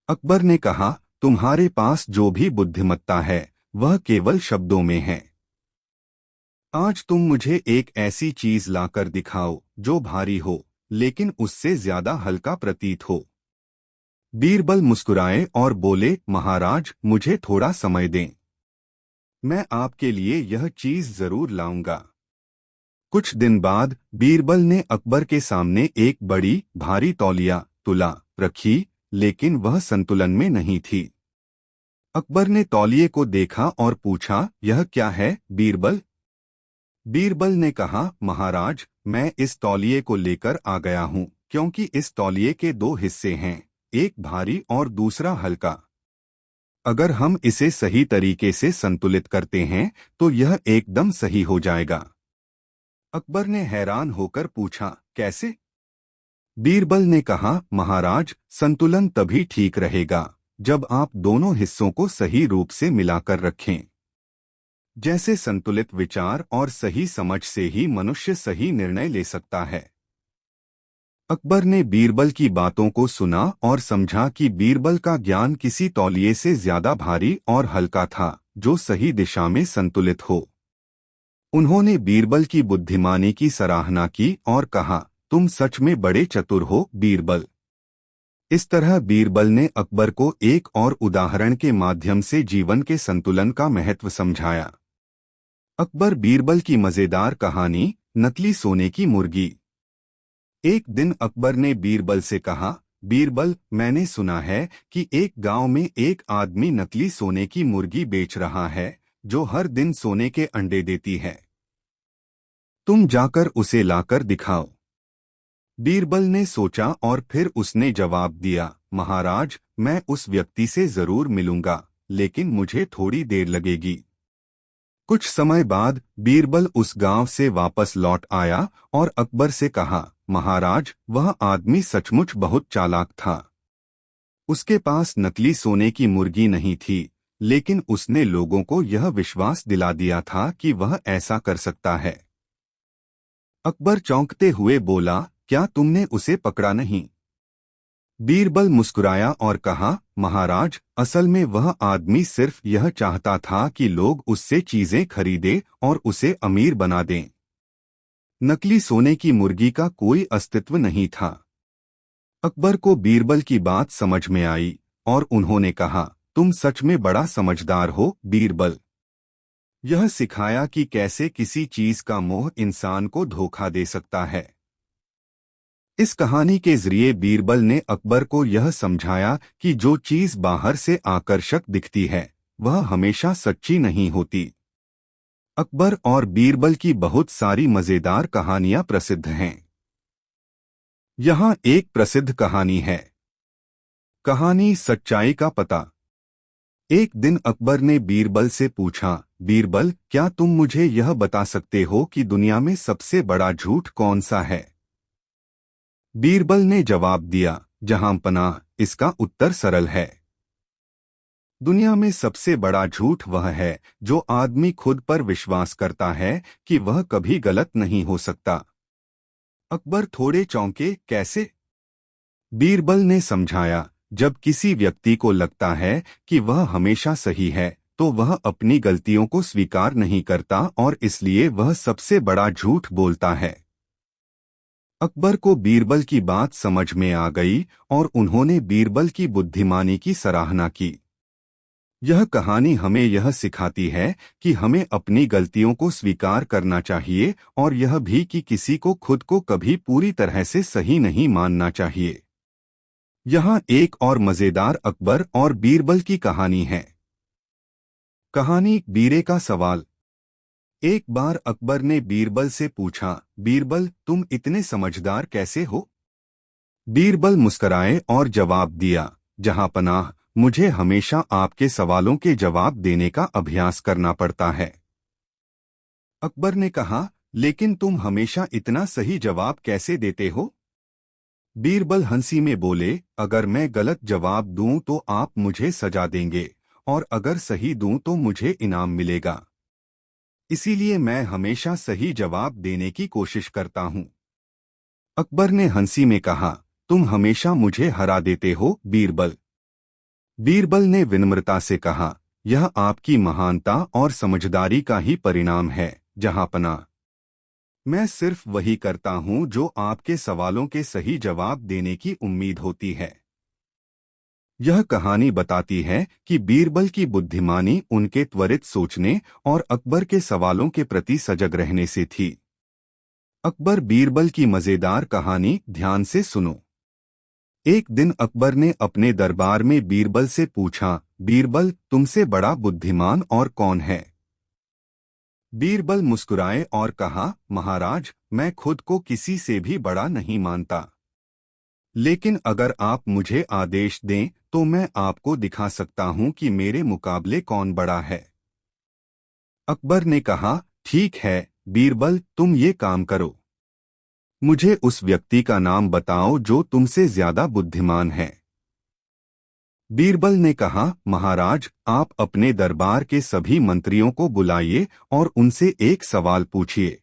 अकबर ने कहा, तुम्हारे पास जो भी बुद्धिमत्ता है वह केवल शब्दों में है। आज तुम मुझे एक ऐसी चीज लाकर दिखाओ जो भारी हो लेकिन उससे ज्यादा हल्का प्रतीत हो। बीरबल मुस्कुराए और बोले, महाराज, मुझे थोड़ा समय दें। मैं आपके लिए यह चीज जरूर लाऊंगा। कुछ दिन बाद बीरबल ने अकबर के सामने एक बड़ी भारी तौलिया तुला रखी, लेकिन वह संतुलन में नहीं थी। अकबर ने तौलिए को देखा और पूछा, यह क्या है बीरबल? बीरबल ने कहा, महाराज, मैं इस तौलिए को लेकर आ गया हूँ क्योंकि इस तौलिए के दो हिस्से हैं, एक भारी और दूसरा हल्का। अगर हम इसे सही तरीके से संतुलित करते हैं तो यह एकदम सही हो जाएगा। अकबर ने हैरान होकर पूछा, कैसे? बीरबल ने कहा, महाराज, संतुलन तभी ठीक रहेगा जब आप दोनों हिस्सों को सही रूप से मिलाकर रखें। जैसे संतुलित विचार और सही समझ से ही मनुष्य सही निर्णय ले सकता है। अकबर ने बीरबल की बातों को सुना और समझा कि बीरबल का ज्ञान किसी तौलिए से ज्यादा भारी और हल्का था, जो सही दिशा में संतुलित हो। उन्होंने बीरबल की बुद्धिमानी की सराहना की और कहा, तुम सच में बड़े चतुर हो, बीरबल। इस तरह बीरबल ने अकबर को एक और उदाहरण के माध्यम से जीवन के संतुलन का महत्व समझाया। अकबर बीरबल की मजेदार कहानी, नकली सोने की मुर्गी। एक दिन अकबर ने बीरबल से कहा, बीरबल, मैंने सुना है कि एक गांव में एक आदमी नकली सोने की मुर्गी बेच रहा है, जो हर दिन सोने के अंडे देती है। तुम जाकर उसे लाकर दिखाओ। बीरबल ने सोचा और फिर उसने जवाब दिया, महाराज, मैं उस व्यक्ति से जरूर मिलूंगा, लेकिन मुझे थोड़ी देर लगेगी। कुछ समय बाद बीरबल उस गांव से वापस लौट आया और अकबर से कहा, महाराज, वह आदमी सचमुच बहुत चालाक था। उसके पास नकली सोने की मुर्गी नहीं थी, लेकिन उसने लोगों को यह विश्वास दिला दिया था कि वह ऐसा कर सकता है। अकबर चौंकते हुए बोला, क्या तुमने उसे पकड़ा नहीं? बीरबल मुस्कुराया और कहा, महाराज, असल में वह आदमी सिर्फ यह चाहता था कि लोग उससे चीजें खरीदें और उसे अमीर बना दें। नकली सोने की मुर्गी का कोई अस्तित्व नहीं था। अकबर को बीरबल की बात समझ में आई और उन्होंने कहा, तुम सच में बड़ा समझदार हो, बीरबल। यह सिखाया कि कैसे किसी चीज का मोह इंसान को धोखा दे सकता है। इस कहानी के जरिए बीरबल ने अकबर को यह समझाया कि जो चीज बाहर से आकर्षक दिखती है, वह हमेशा सच्ची नहीं होती। अकबर और बीरबल की बहुत सारी मजेदार कहानियां प्रसिद्ध हैं। यहाँ एक प्रसिद्ध कहानी है। कहानी सच्चाई का पता। एक दिन अकबर ने बीरबल से पूछा, बीरबल, क्या तुम मुझे यह बता सकते हो कि दुनिया में सबसे बड़ा झूठ कौन सा है? बीरबल ने जवाब दिया, जहां पनाह। इसका उत्तर सरल है। दुनिया में सबसे बड़ा झूठ वह है जो आदमी खुद पर विश्वास करता है कि वह कभी गलत नहीं हो सकता। अकबर थोड़े चौंके, कैसे? बीरबल ने समझाया, जब किसी व्यक्ति को लगता है कि वह हमेशा सही है, तो वह अपनी गलतियों को स्वीकार नहीं करता और इसलिए वह सबसे बड़ा झूठ बोलता है। अकबर को बीरबल की बात समझ में आ गई और उन्होंने बीरबल की बुद्धिमानी की सराहना की। यह कहानी हमें यह सिखाती है कि हमें अपनी गलतियों को स्वीकार करना चाहिए और यह भी कि किसी को खुद को कभी पूरी तरह से सही नहीं मानना चाहिए। यहाँ एक और मजेदार अकबर और बीरबल की कहानी है। कहानी, बीरे का सवाल। एक बार अकबर ने बीरबल से पूछा, बीरबल, तुम इतने समझदार कैसे हो? बीरबल मुस्कराए और जवाब दिया, जहां पनाह, मुझे हमेशा आपके सवालों के जवाब देने का अभ्यास करना पड़ता है। अकबर ने कहा, लेकिन तुम हमेशा इतना सही जवाब कैसे देते हो? बीरबल हंसी में बोले, अगर मैं गलत जवाब दूं तो आप मुझे सजा देंगे और अगर सही दूं तो मुझे इनाम मिलेगा। इसीलिए मैं हमेशा सही जवाब देने की कोशिश करता हूं। अकबर ने हंसी में कहा, तुम हमेशा मुझे हरा देते हो, बीरबल। बीरबल ने विनम्रता से कहा, यह आपकी महानता और समझदारी का ही परिणाम है, जहांपना। मैं सिर्फ वही करता हूं जो आपके सवालों के सही जवाब देने की उम्मीद होती है। यह कहानी बताती है कि बीरबल की बुद्धिमानी उनके त्वरित सोचने और अकबर के सवालों के प्रति सजग रहने से थी। अकबर बीरबल की मजेदार कहानी ध्यान से सुनो। एक दिन अकबर ने अपने दरबार में बीरबल से पूछा, बीरबल, तुमसे बड़ा बुद्धिमान और कौन है? बीरबल मुस्कुराए और कहा, महाराज, मैं खुद को किसी से भी बड़ा नहीं मानता, लेकिन अगर आप मुझे आदेश दें तो मैं आपको दिखा सकता हूं कि मेरे मुकाबले कौन बड़ा है। अकबर ने कहा, ठीक है बीरबल, तुम ये काम करो। मुझे उस व्यक्ति का नाम बताओ जो तुमसे ज्यादा बुद्धिमान है। बीरबल ने कहा, महाराज, आप अपने दरबार के सभी मंत्रियों को बुलाइए और उनसे एक सवाल पूछिए।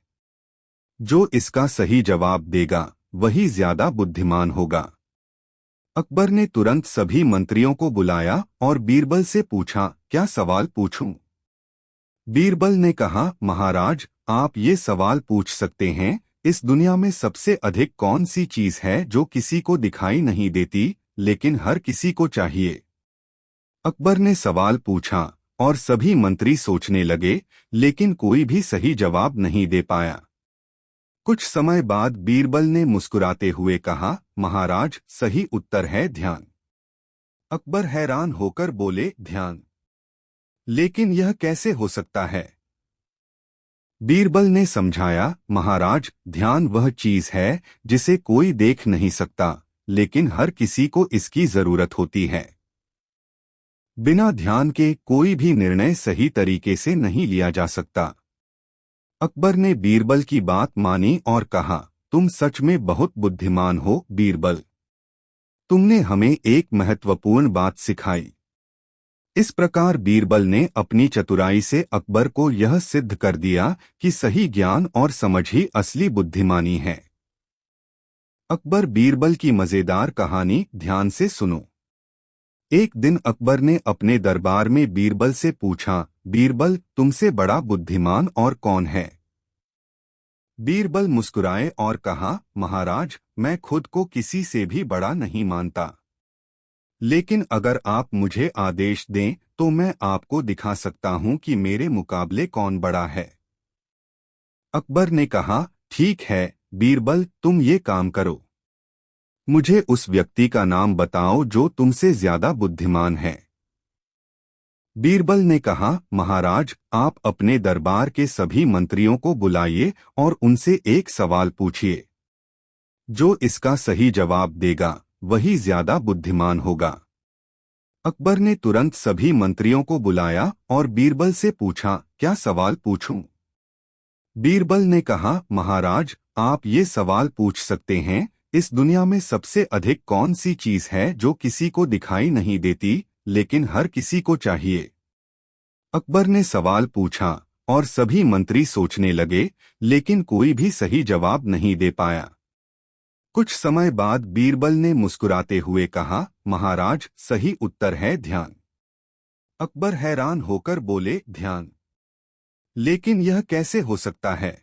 जो इसका सही जवाब देगा वही ज्यादा बुद्धिमान होगा। अकबर ने तुरंत सभी मंत्रियों को बुलाया और बीरबल से पूछा, क्या सवाल पूछूं? बीरबल ने कहा, महाराज, आप ये सवाल पूछ सकते हैं, इस दुनिया में सबसे अधिक कौन सी चीज है जो किसी को दिखाई नहीं देती लेकिन हर किसी को चाहिए? अकबर ने सवाल पूछा और सभी मंत्री सोचने लगे, लेकिन कोई भी सही जवाब नहीं दे पाया। कुछ समय बाद बीरबल ने मुस्कुराते हुए कहा, महाराज, सही उत्तर है ध्यान। अकबर हैरान होकर बोले, ध्यान? लेकिन यह कैसे हो सकता है? बीरबल ने समझाया, महाराज, ध्यान वह चीज है जिसे कोई देख नहीं सकता, लेकिन हर किसी को इसकी जरूरत होती है। बिना ध्यान के कोई भी निर्णय सही तरीके से नहीं लिया जा सकता। अकबर ने बीरबल की बात मानी और कहा, तुम सच में बहुत बुद्धिमान हो बीरबल। तुमने हमें एक महत्वपूर्ण बात सिखाई। इस प्रकार बीरबल ने अपनी चतुराई से अकबर को यह सिद्ध कर दिया कि सही ज्ञान और समझ ही असली बुद्धिमानी है। अकबर बीरबल की मजेदार कहानी ध्यान से सुनो। एक दिन अकबर ने अपने दरबार में बीरबल से पूछा, बीरबल, तुमसे बड़ा बुद्धिमान और कौन है? बीरबल मुस्कुराए और कहा, महाराज, मैं खुद को किसी से भी बड़ा नहीं मानता, लेकिन अगर आप मुझे आदेश दें तो मैं आपको दिखा सकता हूं कि मेरे मुकाबले कौन बड़ा है। अकबर ने कहा, ठीक है बीरबल, तुम ये काम करो। मुझे उस व्यक्ति का नाम बताओ जो तुमसे ज्यादा बुद्धिमान है। बीरबल ने कहा, महाराज, आप अपने दरबार के सभी मंत्रियों को बुलाइए और उनसे एक सवाल पूछिए। जो इसका सही जवाब देगा वही ज्यादा बुद्धिमान होगा। अकबर ने तुरंत सभी मंत्रियों को बुलाया और बीरबल से पूछा, क्या सवाल पूछूं? बीरबल ने कहा, महाराज, आप ये सवाल पूछ सकते हैं, इस दुनिया में सबसे अधिक कौन सी चीज है जो किसी को दिखाई नहीं देती लेकिन हर किसी को चाहिए? अकबर ने सवाल पूछा और सभी मंत्री सोचने लगे, लेकिन कोई भी सही जवाब नहीं दे पाया। कुछ समय बाद बीरबल ने मुस्कुराते हुए कहा, महाराज, सही उत्तर है ध्यान। अकबर हैरान होकर बोले, ध्यान? लेकिन यह कैसे हो सकता है?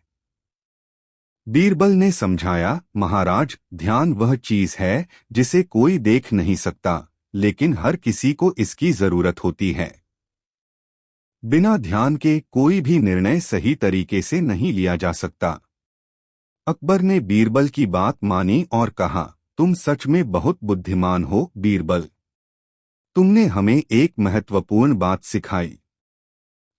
बीरबल ने समझाया, महाराज, ध्यान वह चीज है जिसे कोई देख नहीं सकता, लेकिन हर किसी को इसकी जरूरत होती है। बिना ध्यान के कोई भी निर्णय सही तरीके से नहीं लिया जा सकता। अकबर ने बीरबल की बात मानी और कहा, तुम सच में बहुत बुद्धिमान हो बीरबल। तुमने हमें एक महत्वपूर्ण बात सिखाई।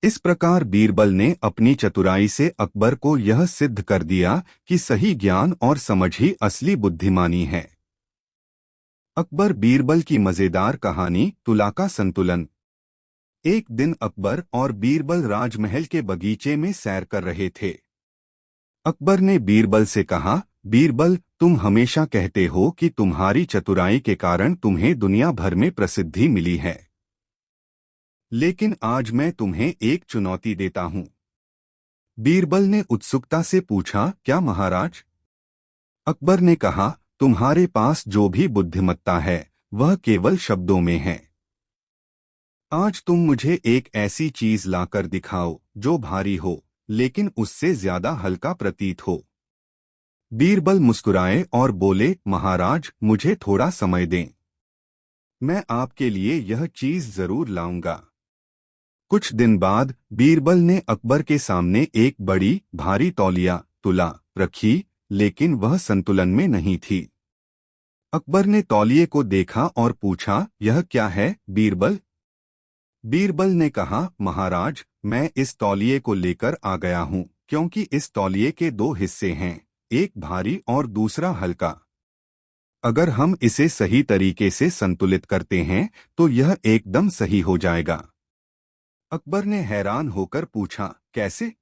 इस प्रकार बीरबल ने अपनी चतुराई से अकबर को यह सिद्ध कर दिया कि सही ज्ञान और समझ ही असली बुद्धिमानी है। अकबर बीरबल की मजेदार कहानी तुला का संतुलन। एक दिन अकबर और बीरबल राजमहल के बगीचे में सैर कर रहे थे। अकबर ने बीरबल से कहा, बीरबल, तुम हमेशा कहते हो कि तुम्हारी चतुराई के कारण तुम्हें दुनिया भर में प्रसिद्धि मिली है, लेकिन आज मैं तुम्हें एक चुनौती देता हूं। बीरबल ने उत्सुकता से पूछा, क्या महाराज? अकबर ने कहा, तुम्हारे पास जो भी बुद्धिमत्ता है वह केवल शब्दों में है। आज तुम मुझे एक ऐसी चीज लाकर दिखाओ जो भारी हो लेकिन उससे ज्यादा हल्का प्रतीत हो। बीरबल मुस्कुराए और बोले, महाराज, मुझे थोड़ा समय दें, मैं आपके लिए यह चीज जरूर लाऊंगा। कुछ दिन बाद बीरबल ने अकबर के सामने एक बड़ी भारी तौलिया तुला रखी, लेकिन वह संतुलन में नहीं थी। अकबर ने तौलिए को देखा और पूछा, यह क्या है बीरबल? बीरबल ने कहा, महाराज, मैं इस तौलिए को लेकर आ गया हूँ क्योंकि इस तौलिए के दो हिस्से हैं, एक भारी और दूसरा हल्का। अगर हम इसे सही तरीके से संतुलित करते हैं तो यह एकदम सही हो जाएगा। अकबर ने हैरान होकर पूछा, कैसे?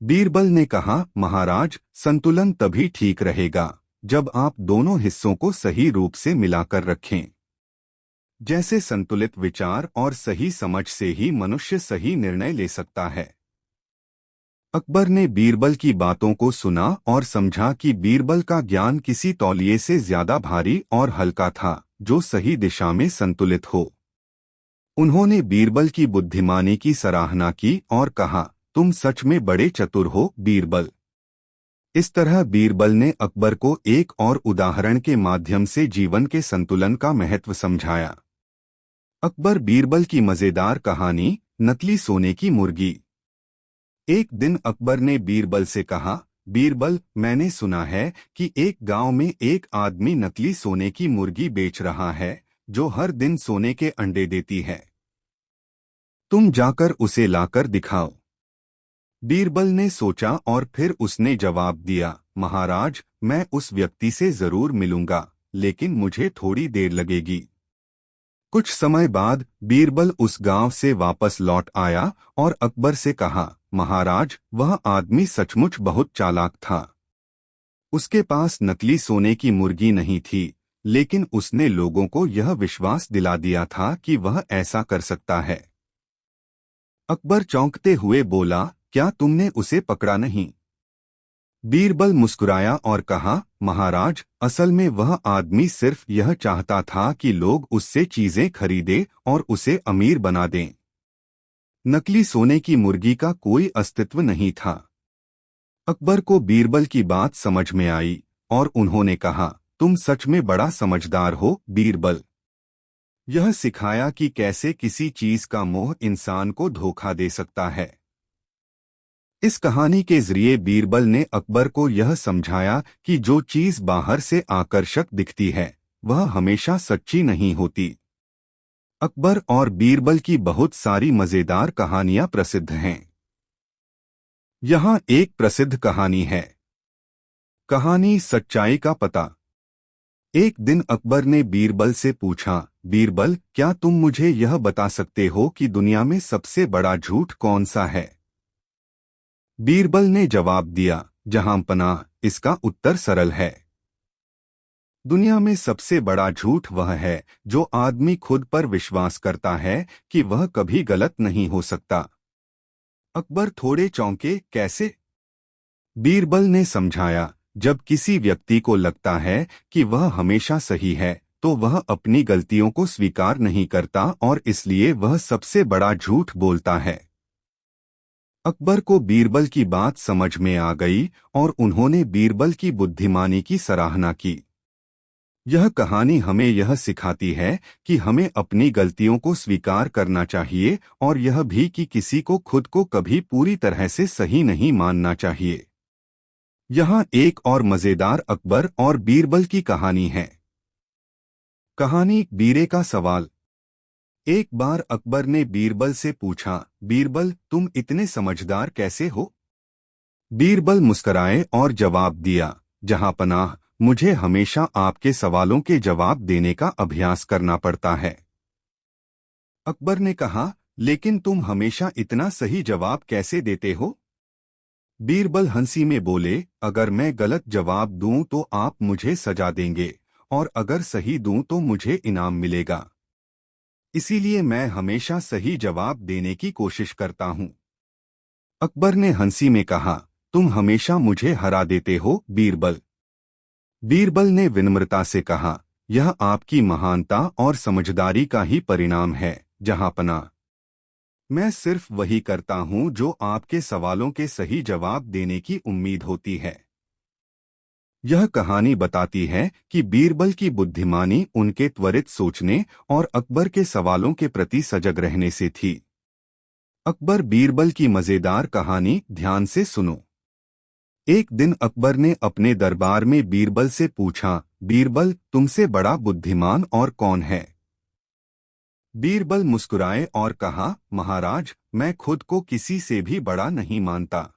बीरबल ने कहा, महाराज, संतुलन तभी ठीक रहेगा जब आप दोनों हिस्सों को सही रूप से मिलाकर रखें। जैसे संतुलित विचार और सही समझ से ही मनुष्य सही निर्णय ले सकता है। अकबर ने बीरबल की बातों को सुना और समझा कि बीरबल का ज्ञान किसी तौलिए से ज्यादा भारी और हल्का था, जो सही दिशा में संतुलित हो। उन्होंने बीरबल की बुद्धिमानी की सराहना की और कहा, तुम सच में बड़े चतुर हो, बीरबल। इस तरह बीरबल ने अकबर को एक और उदाहरण के माध्यम से जीवन के संतुलन का महत्व समझाया। अकबर बीरबल की मजेदार कहानी, नकली सोने की मुर्गी। एक दिन अकबर ने बीरबल से कहा, बीरबल, मैंने सुना है कि एक गांव में एक आदमी नकली सोने की मुर्गी बेच रहा है, जो हर दिन सोने के अंडे देती है। तुम जाकर उसे लाकर दिखाओ। बीरबल ने सोचा और फिर उसने जवाब दिया, महाराज, मैं उस व्यक्ति से जरूर मिलूंगा, लेकिन मुझे थोड़ी देर लगेगी। कुछ समय बाद बीरबल उस गांव से वापस लौट आया और अकबर से कहा, महाराज, वह आदमी सचमुच बहुत चालाक था। उसके पास नकली सोने की मुर्गी नहीं थी, लेकिन उसने लोगों को यह विश्वास दिला दिया था कि वह ऐसा कर सकता है। अकबर चौंकते हुए बोला, क्या तुमने उसे पकड़ा नहीं? बीरबल मुस्कुराया और कहा, महाराज, असल में वह आदमी सिर्फ यह चाहता था कि लोग उससे चीजें खरीदें और उसे अमीर बना दें। नकली सोने की मुर्गी का कोई अस्तित्व नहीं था। अकबर को बीरबल की बात समझ में आई और उन्होंने कहा, तुम सच में बड़ा समझदार हो, बीरबल। यह सिखाया कि कैसे किसी चीज का मोह इंसान को धोखा दे सकता है। इस कहानी के जरिए बीरबल ने अकबर को यह समझाया कि जो चीज बाहर से आकर्षक दिखती है, वह हमेशा सच्ची नहीं होती। अकबर और बीरबल की बहुत सारी मजेदार कहानियां प्रसिद्ध हैं। यहाँ एक प्रसिद्ध कहानी है। कहानी, सच्चाई का पता। एक दिन अकबर ने बीरबल से पूछा, बीरबल, क्या तुम मुझे यह बता सकते हो कि दुनिया में सबसे बड़ा झूठ कौन सा है? बीरबल ने जवाब दिया, जहांपनाह, इसका उत्तर सरल है। दुनिया में सबसे बड़ा झूठ वह है जो आदमी खुद पर विश्वास करता है कि वह कभी गलत नहीं हो सकता। अकबर थोड़े चौंके, कैसे? बीरबल ने समझाया, जब किसी व्यक्ति को लगता है कि वह हमेशा सही है, तो वह अपनी गलतियों को स्वीकार नहीं करता और इसलिए वह सबसे बड़ा झूठ बोलता है। अकबर को बीरबल की बात समझ में आ गई और उन्होंने बीरबल की बुद्धिमानी की सराहना की। यह कहानी हमें यह सिखाती है कि हमें अपनी गलतियों को स्वीकार करना चाहिए और यह भी कि किसी को खुद को कभी पूरी तरह से सही नहीं मानना चाहिए। यहाँ एक और मजेदार अकबर और बीरबल की कहानी है। कहानी, बीरे का सवाल। एक बार अकबर ने बीरबल से पूछा, बीरबल, तुम इतने समझदार कैसे हो? बीरबल मुस्कराए और जवाब दिया, जहांपनाह, मुझे हमेशा आपके सवालों के जवाब देने का अभ्यास करना पड़ता है। अकबर ने कहा, लेकिन तुम हमेशा इतना सही जवाब कैसे देते हो? बीरबल हंसी में बोले, अगर मैं गलत जवाब दूं तो आप मुझे सजा देंगे और अगर सही दूं तो मुझे इनाम मिलेगा। इसीलिए मैं हमेशा सही जवाब देने की कोशिश करता हूं। अकबर ने हंसी में कहा, तुम हमेशा मुझे हरा देते हो, बीरबल। बीरबल ने विनम्रता से कहा, यह आपकी महानता और समझदारी का ही परिणाम है, जहांपनाह। मैं सिर्फ वही करता हूं जो आपके सवालों के सही जवाब देने की उम्मीद होती है। यह कहानी बताती है कि बीरबल की बुद्धिमानी उनके त्वरित सोचने और अकबर के सवालों के प्रति सजग रहने से थी। अकबर बीरबल की मजेदार कहानी ध्यान से सुनो। एक दिन अकबर ने अपने दरबार में बीरबल से पूछा, बीरबल, तुमसे बड़ा बुद्धिमान और कौन है? बीरबल मुस्कुराए और कहा, महाराज, मैं खुद को किसी से भी बड़ा नहीं मानता,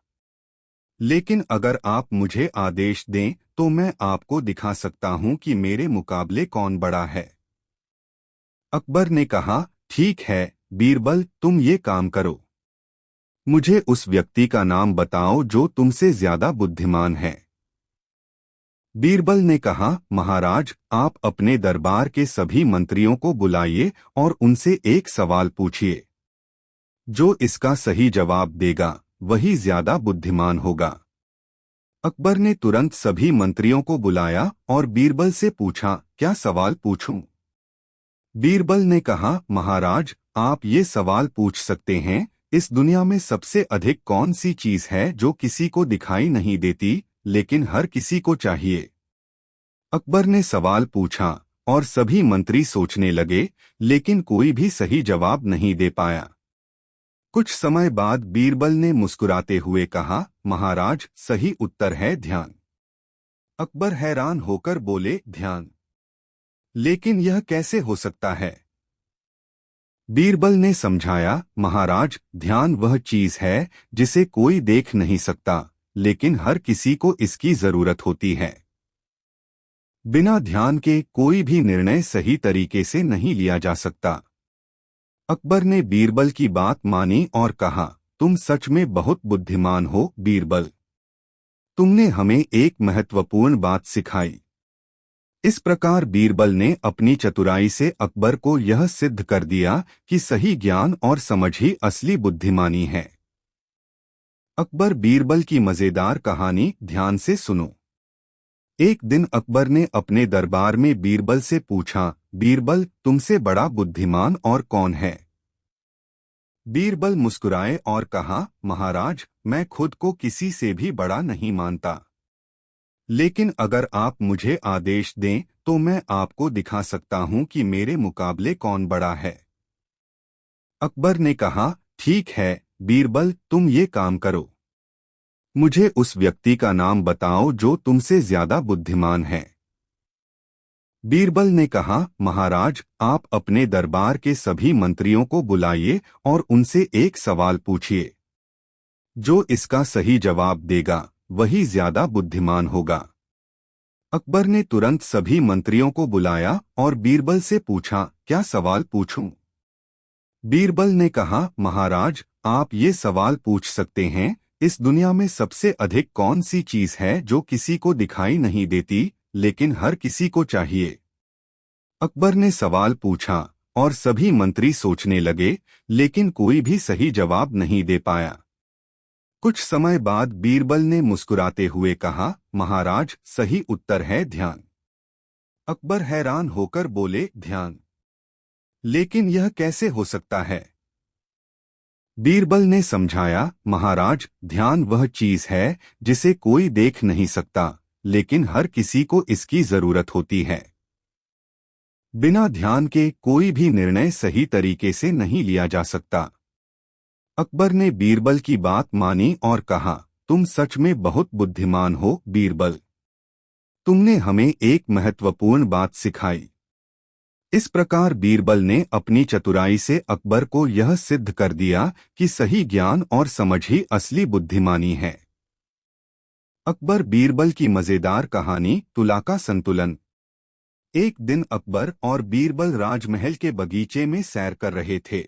लेकिन अगर आप मुझे आदेश दें तो मैं आपको दिखा सकता हूं कि मेरे मुकाबले कौन बड़ा है। अकबर ने कहा, ठीक है बीरबल, तुम ये काम करो। मुझे उस व्यक्ति का नाम बताओ जो तुमसे ज्यादा बुद्धिमान है। बीरबल ने कहा, महाराज, आप अपने दरबार के सभी मंत्रियों को बुलाइए और उनसे एक सवाल पूछिए। जो इसका सही जवाब देगा वही ज्यादा बुद्धिमान होगा। अकबर ने तुरंत सभी मंत्रियों को बुलाया और बीरबल से पूछा, क्या सवाल पूछूं? बीरबल ने कहा, महाराज, आप ये सवाल पूछ सकते हैं, इस दुनिया में सबसे अधिक कौन सी चीज है जो किसी को दिखाई नहीं देती लेकिन हर किसी को चाहिए? अकबर ने सवाल पूछा और सभी मंत्री सोचने लगे, लेकिन कोई भी सही जवाब नहीं दे पाया। कुछ समय बाद बीरबल ने मुस्कुराते हुए कहा, महाराज, सही उत्तर है ध्यान। अकबर हैरान होकर बोले, ध्यान? लेकिन यह कैसे हो सकता है? बीरबल ने समझाया, महाराज, ध्यान वह चीज है जिसे कोई देख नहीं सकता, लेकिन हर किसी को इसकी जरूरत होती है। बिना ध्यान के कोई भी निर्णय सही तरीके से नहीं लिया जा सकता। अकबर ने बीरबल की बात मानी और कहा, तुम सच में बहुत बुद्धिमान हो बीरबल। तुमने हमें एक महत्वपूर्ण बात सिखाई। इस प्रकार बीरबल ने अपनी चतुराई से अकबर को यह सिद्ध कर दिया कि सही ज्ञान और समझ ही असली बुद्धिमानी है। अकबर बीरबल की मजेदार कहानी ध्यान से सुनो। एक दिन अकबर ने अपने दरबार में बीरबल से पूछा, बीरबल, तुमसे बड़ा बुद्धिमान और कौन है? बीरबल मुस्कुराए और कहा, महाराज, मैं खुद को किसी से भी बड़ा नहीं मानता, लेकिन अगर आप मुझे आदेश दें तो मैं आपको दिखा सकता हूं कि मेरे मुकाबले कौन बड़ा है। अकबर ने कहा, ठीक है बीरबल, तुम ये काम करो। मुझे उस व्यक्ति का नाम बताओ जो तुमसे ज्यादा बुद्धिमान है। बीरबल ने कहा, महाराज, आप अपने दरबार के सभी मंत्रियों को बुलाइए और उनसे एक सवाल पूछिए। जो इसका सही जवाब देगा वही ज्यादा बुद्धिमान होगा। अकबर ने तुरंत सभी मंत्रियों को बुलाया और बीरबल से पूछा, क्या सवाल पूछूं? बीरबल ने कहा, महाराज, आप ये सवाल पूछ सकते हैं, इस दुनिया में सबसे अधिक कौन सी चीज है जो किसी को दिखाई नहीं देती लेकिन हर किसी को चाहिए? अकबर ने सवाल पूछा और सभी मंत्री सोचने लगे, लेकिन कोई भी सही जवाब नहीं दे पाया। कुछ समय बाद बीरबल ने मुस्कुराते हुए कहा, महाराज, सही उत्तर है ध्यान। अकबर हैरान होकर बोले, ध्यान? लेकिन यह कैसे हो सकता है? बीरबल ने समझाया, महाराज, ध्यान वह चीज है जिसे कोई देख नहीं सकता, लेकिन हर किसी को इसकी जरूरत होती है। बिना ध्यान के कोई भी निर्णय सही तरीके से नहीं लिया जा सकता। अकबर ने बीरबल की बात मानी और कहा, तुम सच में बहुत बुद्धिमान हो बीरबल। तुमने हमें एक महत्वपूर्ण बात सिखाई। इस प्रकार बीरबल ने अपनी चतुराई से अकबर को यह सिद्ध कर दिया कि सही ज्ञान और समझ ही असली बुद्धिमानी है। अकबर बीरबल की मजेदार कहानी तुला का संतुलन। एक दिन अकबर और बीरबल राजमहल के बगीचे में सैर कर रहे थे।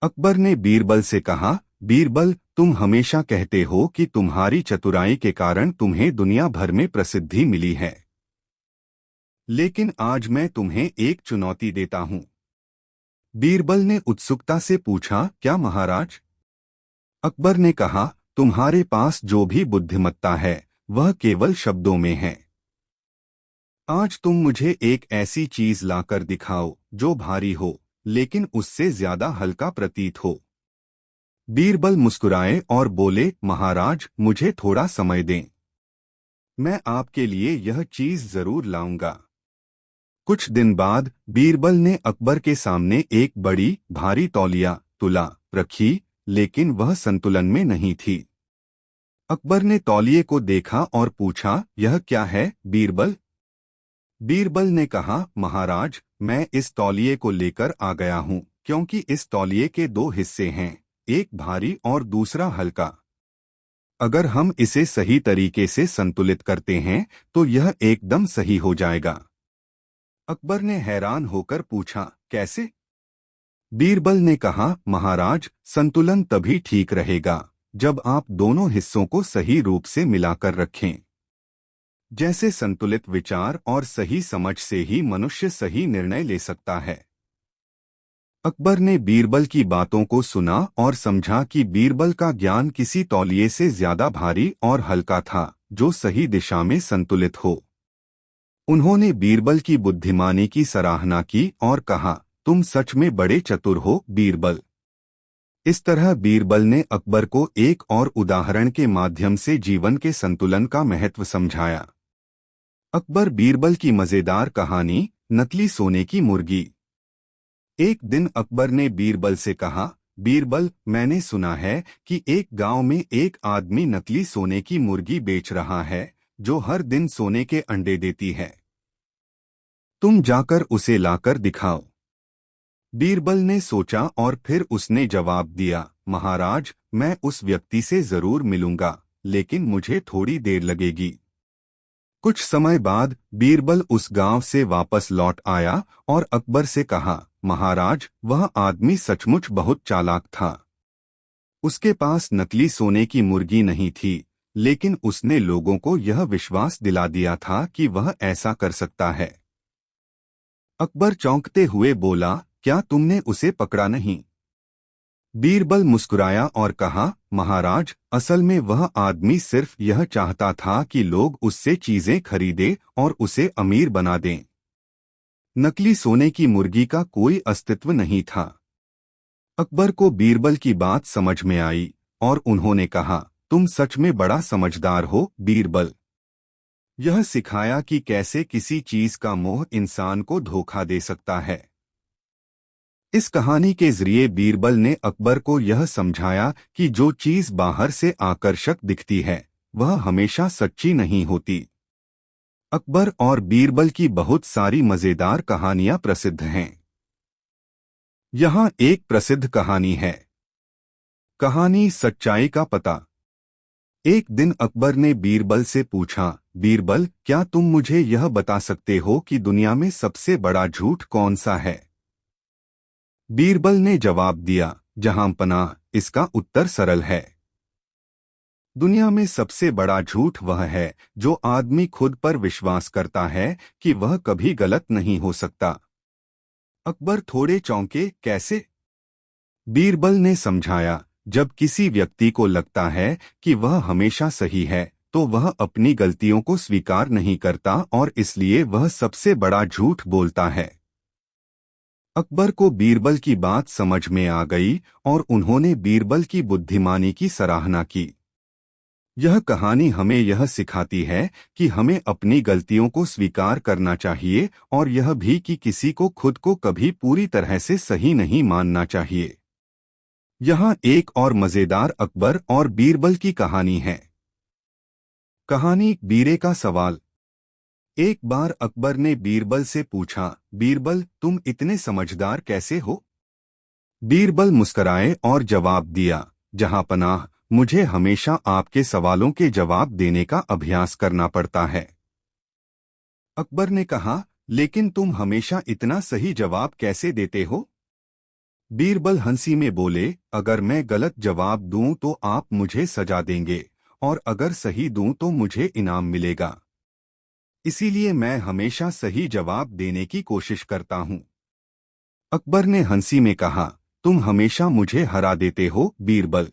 अकबर ने बीरबल से कहा, बीरबल, तुम हमेशा कहते हो कि तुम्हारी चतुराई के कारण तुम्हें दुनिया भर में प्रसिद्धि मिली है, लेकिन आज मैं तुम्हें एक चुनौती देता हूं। बीरबल ने उत्सुकता से पूछा, क्या महाराज? अकबर ने कहा, तुम्हारे पास जो भी बुद्धिमत्ता है वह केवल शब्दों में है। आज तुम मुझे एक ऐसी चीज लाकर दिखाओ जो भारी हो लेकिन उससे ज्यादा हल्का प्रतीत हो। बीरबल मुस्कुराए और बोले, महाराज, मुझे थोड़ा समय दें, मैं आपके लिए यह चीज जरूर लाऊंगा। कुछ दिन बाद बीरबल ने अकबर के सामने एक बड़ी भारी तौलिया तुला रखी, लेकिन वह संतुलन में नहीं थी। अकबर ने तौलिए को देखा और पूछा, यह क्या है बीरबल? बीरबल ने कहा, महाराज, मैं इस तौलिए को लेकर आ गया हूँ, क्योंकि इस तौलिए के दो हिस्से हैं, एक भारी और दूसरा हल्का। अगर हम इसे सही तरीके से संतुलित करते हैं तो यह एकदम सही हो जाएगा। अकबर ने हैरान होकर पूछा, कैसे? बीरबल ने कहा, महाराज, संतुलन तभी ठीक रहेगा जब आप दोनों हिस्सों को सही रूप से मिलाकर रखें। जैसे संतुलित विचार और सही समझ से ही मनुष्य सही निर्णय ले सकता है। अकबर ने बीरबल की बातों को सुना और समझा कि बीरबल का ज्ञान किसी तौलिए से ज्यादा भारी और हल्का था, जो सही दिशा में संतुलित हो। उन्होंने बीरबल की बुद्धिमानी की सराहना की और कहा, तुम सच में बड़े चतुर हो, बीरबल। इस तरह बीरबल ने अकबर को एक और उदाहरण के माध्यम से जीवन के संतुलन का महत्व समझाया। अकबर बीरबल की मजेदार कहानी, नकली सोने की मुर्गी। एक दिन अकबर ने बीरबल से कहा, बीरबल, मैंने सुना है कि एक गांव में एक आदमी नकली सोने की मुर्गी बेच रहा है, जो हर दिन सोने के अंडे देती है। तुम जाकर उसे लाकर दिखाओ। बीरबल ने सोचा और फिर उसने जवाब दिया, महाराज, मैं उस व्यक्ति से जरूर मिलूंगा, लेकिन मुझे थोड़ी देर लगेगी। कुछ समय बाद बीरबल उस गांव से वापस लौट आया और अकबर से कहा, महाराज, वह आदमी सचमुच बहुत चालाक था। उसके पास नकली सोने की मुर्गी नहीं थी, लेकिन उसने लोगों को यह विश्वास दिला दिया था कि वह ऐसा कर सकता है। अकबर चौंकते हुए बोला, क्या तुमने उसे पकड़ा नहीं? बीरबल मुस्कुराया और कहा, महाराज, असल में वह आदमी सिर्फ यह चाहता था कि लोग उससे चीजें खरीदें और उसे अमीर बना दें। नकली सोने की मुर्गी का कोई अस्तित्व नहीं था। अकबर को बीरबल की बात समझ में आई और उन्होंने कहा, तुम सच में बड़ा समझदार हो, बीरबल। यह सिखाया कि कैसे किसी चीज का मोह इंसान को धोखा दे सकता है। इस कहानी के जरिए बीरबल ने अकबर को यह समझाया कि जो चीज बाहर से आकर्षक दिखती है, वह हमेशा सच्ची नहीं होती। अकबर और बीरबल की बहुत सारी मजेदार कहानियां प्रसिद्ध हैं। यहाँ एक प्रसिद्ध कहानी है। कहानी सच्चाई का पता। एक दिन अकबर ने बीरबल से पूछा, बीरबल, क्या तुम मुझे यह बता सकते हो कि दुनिया में सबसे बड़ा झूठ कौन सा है? बीरबल ने जवाब दिया, जहांपनाह, इसका उत्तर सरल है। दुनिया में सबसे बड़ा झूठ वह है जो आदमी खुद पर विश्वास करता है कि वह कभी गलत नहीं हो सकता। अकबर थोड़े चौंके, कैसे? बीरबल ने समझाया, जब किसी व्यक्ति को लगता है कि वह हमेशा सही है, तो वह अपनी गलतियों को स्वीकार नहीं करता और इसलिए वह सबसे बड़ा झूठ बोलता है। अकबर को बीरबल की बात समझ में आ गई और उन्होंने बीरबल की बुद्धिमानी की सराहना की। यह कहानी हमें यह सिखाती है कि हमें अपनी गलतियों को स्वीकार करना चाहिए और यह भी कि किसी को खुद को कभी पूरी तरह से सही नहीं मानना चाहिए। यहाँ एक और मजेदार अकबर और बीरबल की कहानी है। कहानी, बीरे का सवाल। एक बार अकबर ने बीरबल से पूछा, बीरबल, तुम इतने समझदार कैसे हो? बीरबल मुस्कराए और जवाब दिया, जहांपनाह, मुझे हमेशा आपके सवालों के जवाब देने का अभ्यास करना पड़ता है। अकबर ने कहा, लेकिन तुम हमेशा इतना सही जवाब कैसे देते हो? बीरबल हंसी में बोले, अगर मैं गलत जवाब दूं तो आप मुझे सजा देंगे और अगर सही दूं तो मुझे इनाम मिलेगा। इसीलिए मैं हमेशा सही जवाब देने की कोशिश करता हूं। अकबर ने हंसी में कहा, तुम हमेशा मुझे हरा देते हो, बीरबल।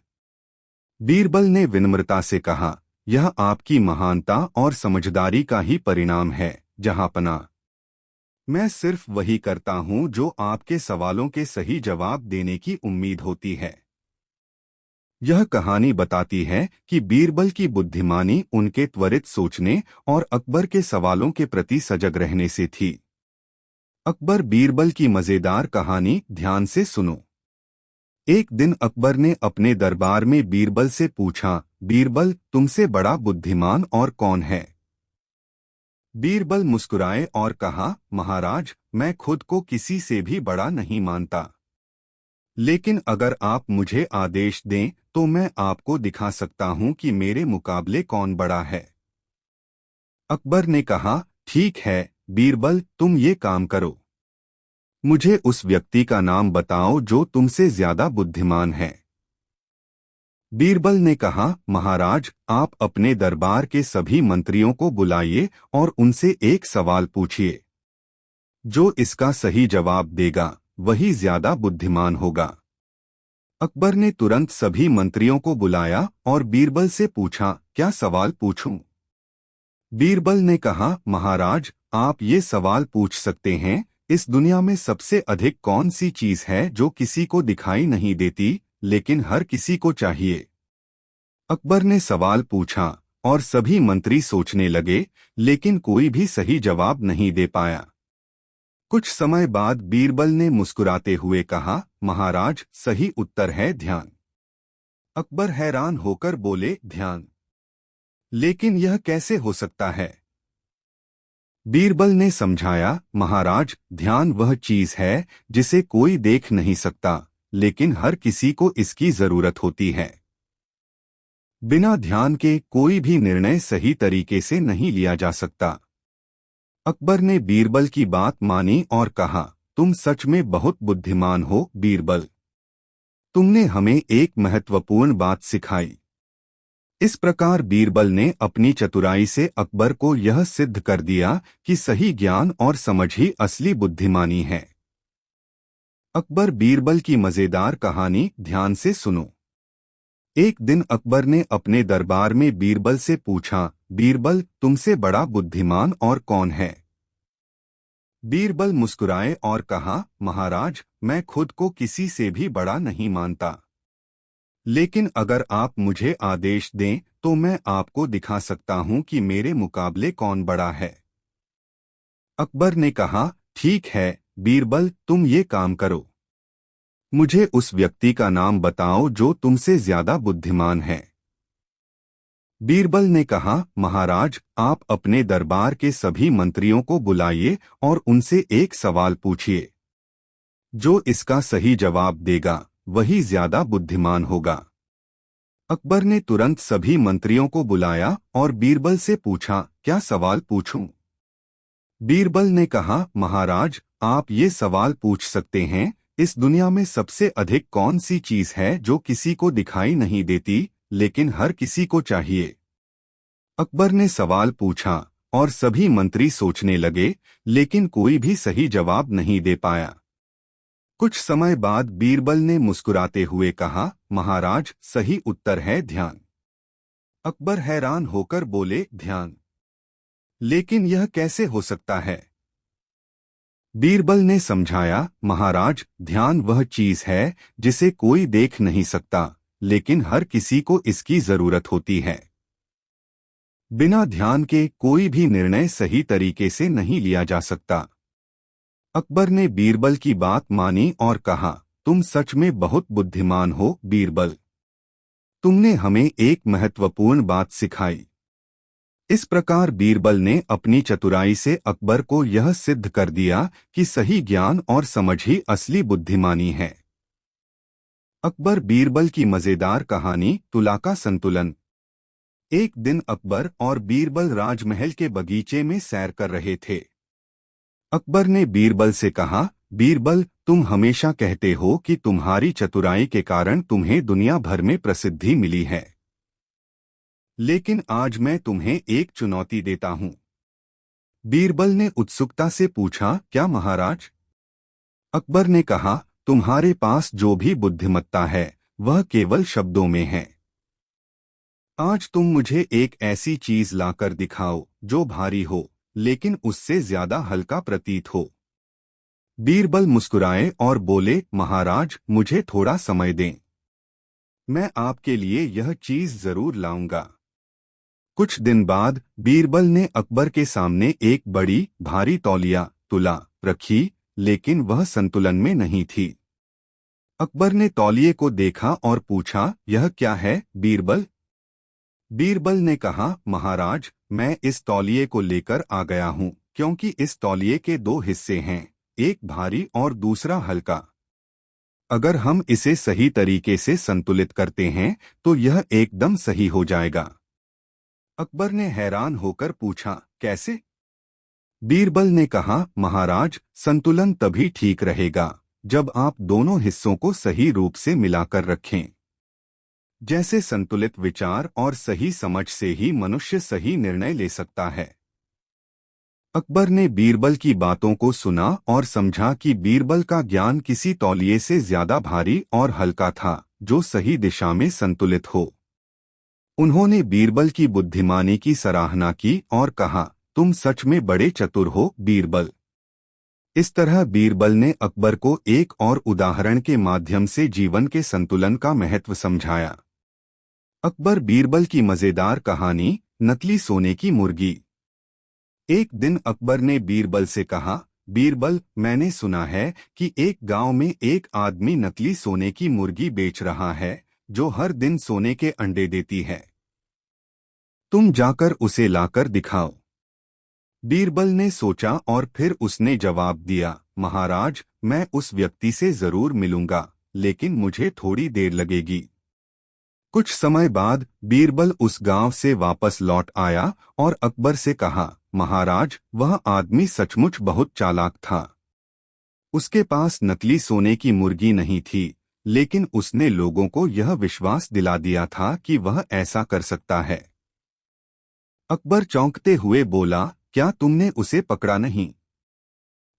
बीरबल ने विनम्रता से कहा, यह आपकी महानता और समझदारी का ही परिणाम है, जहांपनाह। मैं सिर्फ वही करता हूं जो आपके सवालों के सही जवाब देने की उम्मीद होती है। यह कहानी बताती है कि बीरबल की बुद्धिमानी उनके त्वरित सोचने और अकबर के सवालों के प्रति सजग रहने से थी। अकबर बीरबल की मजेदार कहानी ध्यान से सुनो। एक दिन अकबर ने अपने दरबार में बीरबल से पूछा, बीरबल, तुमसे बड़ा बुद्धिमान और कौन है? बीरबल मुस्कुराए और कहा, महाराज, मैं खुद को किसी से भी बड़ा नहीं मानता, लेकिन अगर आप मुझे आदेश दें तो मैं आपको दिखा सकता हूं कि मेरे मुकाबले कौन बड़ा है। अकबर ने कहा, ठीक है बीरबल, तुम ये काम करो। मुझे उस व्यक्ति का नाम बताओ जो तुमसे ज्यादा बुद्धिमान है। बीरबल ने कहा, महाराज, आप अपने दरबार के सभी मंत्रियों को बुलाइए और उनसे एक सवाल पूछिए। जो इसका सही जवाब देगा वही ज्यादा बुद्धिमान होगा। अकबर ने तुरंत सभी मंत्रियों को बुलाया और बीरबल से पूछा, क्या सवाल पूछूं? बीरबल ने कहा, महाराज, आप ये सवाल पूछ सकते हैं, इस दुनिया में सबसे अधिक कौन सी चीज है जो किसी को दिखाई नहीं देती लेकिन हर किसी को चाहिए? अकबर ने सवाल पूछा और सभी मंत्री सोचने लगे, लेकिन कोई भी सही जवाब नहीं दे पाया। कुछ समय बाद बीरबल ने मुस्कुराते हुए कहा, महाराज, सही उत्तर है ध्यान। अकबर हैरान होकर बोले, ध्यान? लेकिन यह कैसे हो सकता है? बीरबल ने समझाया, महाराज, ध्यान वह चीज है जिसे कोई देख नहीं सकता, लेकिन हर किसी को इसकी जरूरत होती है। बिना ध्यान के कोई भी निर्णय सही तरीके से नहीं लिया जा सकता। अकबर ने बीरबल की बात मानी और कहा, तुम सच में बहुत बुद्धिमान हो बीरबल। तुमने हमें एक महत्वपूर्ण बात सिखाई। इस प्रकार बीरबल ने अपनी चतुराई से अकबर को यह सिद्ध कर दिया कि सही ज्ञान और समझ ही असली बुद्धिमानी है। अकबर बीरबल की मजेदार कहानी ध्यान से सुनो। एक दिन अकबर ने अपने दरबार में बीरबल से पूछा, बीरबल, तुमसे बड़ा बुद्धिमान और कौन है? बीरबल मुस्कुराए और कहा, महाराज, मैं खुद को किसी से भी बड़ा नहीं मानता, लेकिन अगर आप मुझे आदेश दें तो मैं आपको दिखा सकता हूं कि मेरे मुकाबले कौन बड़ा है। अकबर ने कहा, ठीक है बीरबल, तुम ये काम करो। मुझे उस व्यक्ति का नाम बताओ जो तुमसे ज्यादा बुद्धिमान है। बीरबल ने कहा, महाराज, आप अपने दरबार के सभी मंत्रियों को बुलाइए और उनसे एक सवाल पूछिए। जो इसका सही जवाब देगा वही ज्यादा बुद्धिमान होगा। अकबर ने तुरंत सभी मंत्रियों को बुलाया और बीरबल से पूछा, क्या सवाल पूछूं? बीरबल ने कहा, महाराज, आप ये सवाल पूछ सकते हैं, इस दुनिया में सबसे अधिक कौन सी चीज है जो किसी को दिखाई नहीं देती लेकिन हर किसी को चाहिए? अकबर ने सवाल पूछा और सभी मंत्री सोचने लगे, लेकिन कोई भी सही जवाब नहीं दे पाया। कुछ समय बाद बीरबल ने मुस्कुराते हुए कहा, महाराज, सही उत्तर है ध्यान। अकबर हैरान होकर बोले, ध्यान? लेकिन यह कैसे हो सकता है? बीरबल ने समझाया, महाराज, ध्यान वह चीज है जिसे कोई देख नहीं सकता, लेकिन हर किसी को इसकी जरूरत होती है। बिना ध्यान के कोई भी निर्णय सही तरीके से नहीं लिया जा सकता। अकबर ने बीरबल की बात मानी और कहा, तुम सच में बहुत बुद्धिमान हो बीरबल। तुमने हमें एक महत्वपूर्ण बात सिखाई। इस प्रकार बीरबल ने अपनी चतुराई से अकबर को यह सिद्ध कर दिया कि सही ज्ञान और समझ ही असली बुद्धिमानी है। अकबर बीरबल की मजेदार कहानी तुला का संतुलन। एक दिन अकबर और बीरबल राजमहल के बगीचे में सैर कर रहे थे। अकबर ने बीरबल से कहा, बीरबल, तुम हमेशा कहते हो कि तुम्हारी चतुराई के कारण तुम्हें दुनिया भर में प्रसिद्धि मिली है, लेकिन आज मैं तुम्हें एक चुनौती देता हूं। बीरबल ने उत्सुकता से पूछा, क्या महाराज? अकबर ने कहा, तुम्हारे पास जो भी बुद्धिमत्ता है वह केवल शब्दों में है। आज तुम मुझे एक ऐसी चीज लाकर दिखाओ जो भारी हो लेकिन उससे ज्यादा हल्का प्रतीत हो। बीरबल मुस्कुराए और बोले, महाराज, मुझे थोड़ा समय दें, मैं आपके लिए यह चीज जरूर लाऊंगा। कुछ दिन बाद बीरबल ने अकबर के सामने एक बड़ी भारी तौलिया तुला रखी, लेकिन वह संतुलन में नहीं थी। अकबर ने तौलिए को देखा और पूछा, यह क्या है बीरबल? बीरबल ने कहा, महाराज, मैं इस तौलिए को लेकर आ गया हूँ क्योंकि इस तौलिए के दो हिस्से हैं, एक भारी और दूसरा हल्का। अगर हम इसे सही तरीके से संतुलित करते हैं तो यह एकदम सही हो जाएगा। अकबर ने हैरान होकर पूछा, कैसे? बीरबल ने कहा, महाराज, संतुलन तभी ठीक रहेगा जब आप दोनों हिस्सों को सही रूप से मिलाकर रखें। जैसे संतुलित विचार और सही समझ से ही मनुष्य सही निर्णय ले सकता है। अकबर ने बीरबल की बातों को सुना और समझा कि बीरबल का ज्ञान किसी तौलिए से ज्यादा भारी और हल्का था, जो सही दिशा में संतुलित हो। उन्होंने बीरबल की बुद्धिमानी की सराहना की और कहा, तुम सच में बड़े चतुर हो, बीरबल। इस तरह बीरबल ने अकबर को एक और उदाहरण के माध्यम से जीवन के संतुलन का महत्व समझाया। अकबर बीरबल की मजेदार कहानी, नकली सोने की मुर्गी। एक दिन अकबर ने बीरबल से कहा, बीरबल, मैंने सुना है कि एक गांव में एक आदमी नकली सोने की मुर्गी बेच रहा है, जो हर दिन सोने के अंडे देती है। तुम जाकर उसे लाकर दिखाओ। बीरबल ने सोचा और फिर उसने जवाब दिया, महाराज, मैं उस व्यक्ति से जरूर मिलूंगा, लेकिन मुझे थोड़ी देर लगेगी। कुछ समय बाद बीरबल उस गांव से वापस लौट आया और अकबर से कहा, महाराज, वह आदमी सचमुच बहुत चालाक था। उसके पास नकली सोने की मुर्गी नहीं थी, लेकिन उसने लोगों को यह विश्वास दिला दिया था कि वह ऐसा कर सकता है। अकबर चौंकते हुए बोला, क्या तुमने उसे पकड़ा नहीं?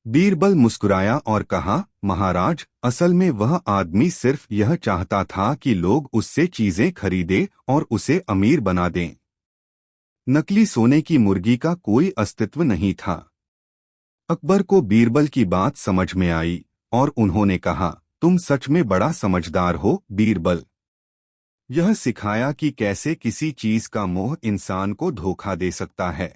बीरबल मुस्कुराया और कहा, महाराज, असल में वह आदमी सिर्फ यह चाहता था कि लोग उससे चीजें खरीदें और उसे अमीर बना दें। नकली सोने की मुर्गी का कोई अस्तित्व नहीं था। अकबर को बीरबल की बात समझ में आई और उन्होंने कहा, तुम सच में बड़ा समझदार हो, बीरबल। यह सिखाया कि कैसे किसी चीज का मोह इंसान को धोखा दे सकता है।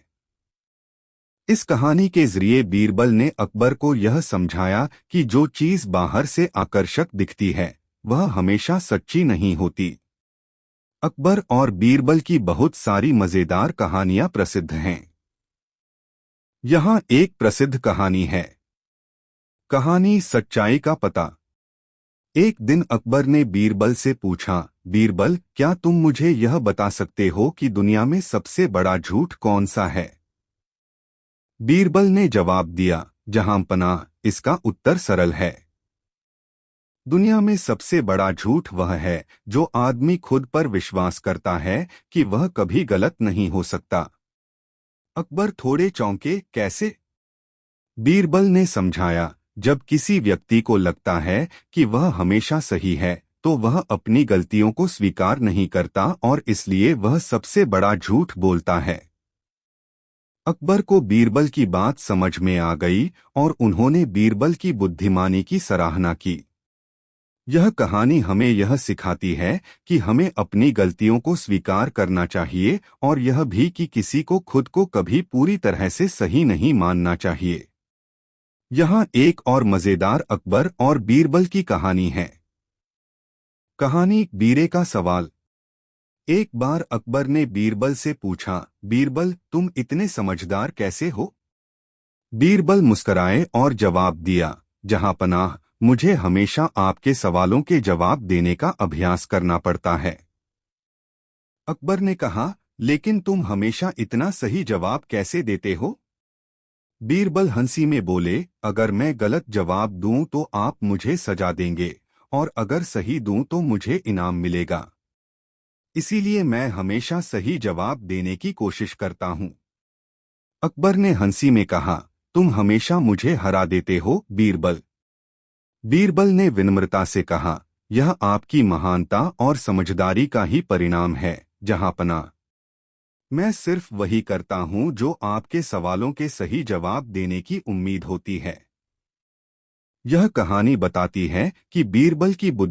इस कहानी के जरिए बीरबल ने अकबर को यह समझाया कि जो चीज बाहर से आकर्षक दिखती है, वह हमेशा सच्ची नहीं होती। अकबर और बीरबल की बहुत सारी मजेदार कहानियां प्रसिद्ध हैं। यहाँ एक प्रसिद्ध कहानी है। कहानी सच्चाई का पता। एक दिन अकबर ने बीरबल से पूछा, बीरबल, क्या तुम मुझे यह बता सकते हो कि दुनिया में सबसे बड़ा झूठ कौन सा है? बीरबल ने जवाब दिया, जहांपनाह, इसका उत्तर सरल है। दुनिया में सबसे बड़ा झूठ वह है जो आदमी खुद पर विश्वास करता है कि वह कभी गलत नहीं हो सकता। अकबर थोड़े चौंके, कैसे? बीरबल ने समझाया, जब किसी व्यक्ति को लगता है कि वह हमेशा सही है, तो वह अपनी गलतियों को स्वीकार नहीं करता और इसलिए वह सबसे बड़ा झूठ बोलता है। अकबर को बीरबल की बात समझ में आ गई और उन्होंने बीरबल की बुद्धिमानी की सराहना की। यह कहानी हमें यह सिखाती है कि हमें अपनी गलतियों को स्वीकार करना चाहिए और यह भी कि किसी को खुद को कभी पूरी तरह से सही नहीं मानना चाहिए। यहाँ एक और मजेदार अकबर और बीरबल की कहानी है। कहानी, बीरे का सवाल। एक बार अकबर ने बीरबल से पूछा, बीरबल, तुम इतने समझदार कैसे हो? बीरबल मुस्कराए और जवाब दिया, जहांपनाह, मुझे हमेशा आपके सवालों के जवाब देने का अभ्यास करना पड़ता है। अकबर ने कहा, लेकिन तुम हमेशा इतना सही जवाब कैसे देते हो? बीरबल हंसी में बोले, अगर मैं गलत जवाब दूं तो आप मुझे सजा देंगे और अगर सही दूं तो मुझे इनाम मिलेगा। इसीलिए मैं हमेशा सही जवाब देने की कोशिश करता हूं। अकबर ने हंसी में कहा, तुम हमेशा मुझे हरा देते हो, बीरबल। बीरबल ने विनम्रता से कहा, यह आपकी महानता और समझदारी का ही परिणाम है, जहांपनाह। मैं सिर्फ वही करता हूं जो आपके सवालों के सही जवाब देने की उम्मीद होती है। यह कहानी बताती है कि बीरबल की बुद्धि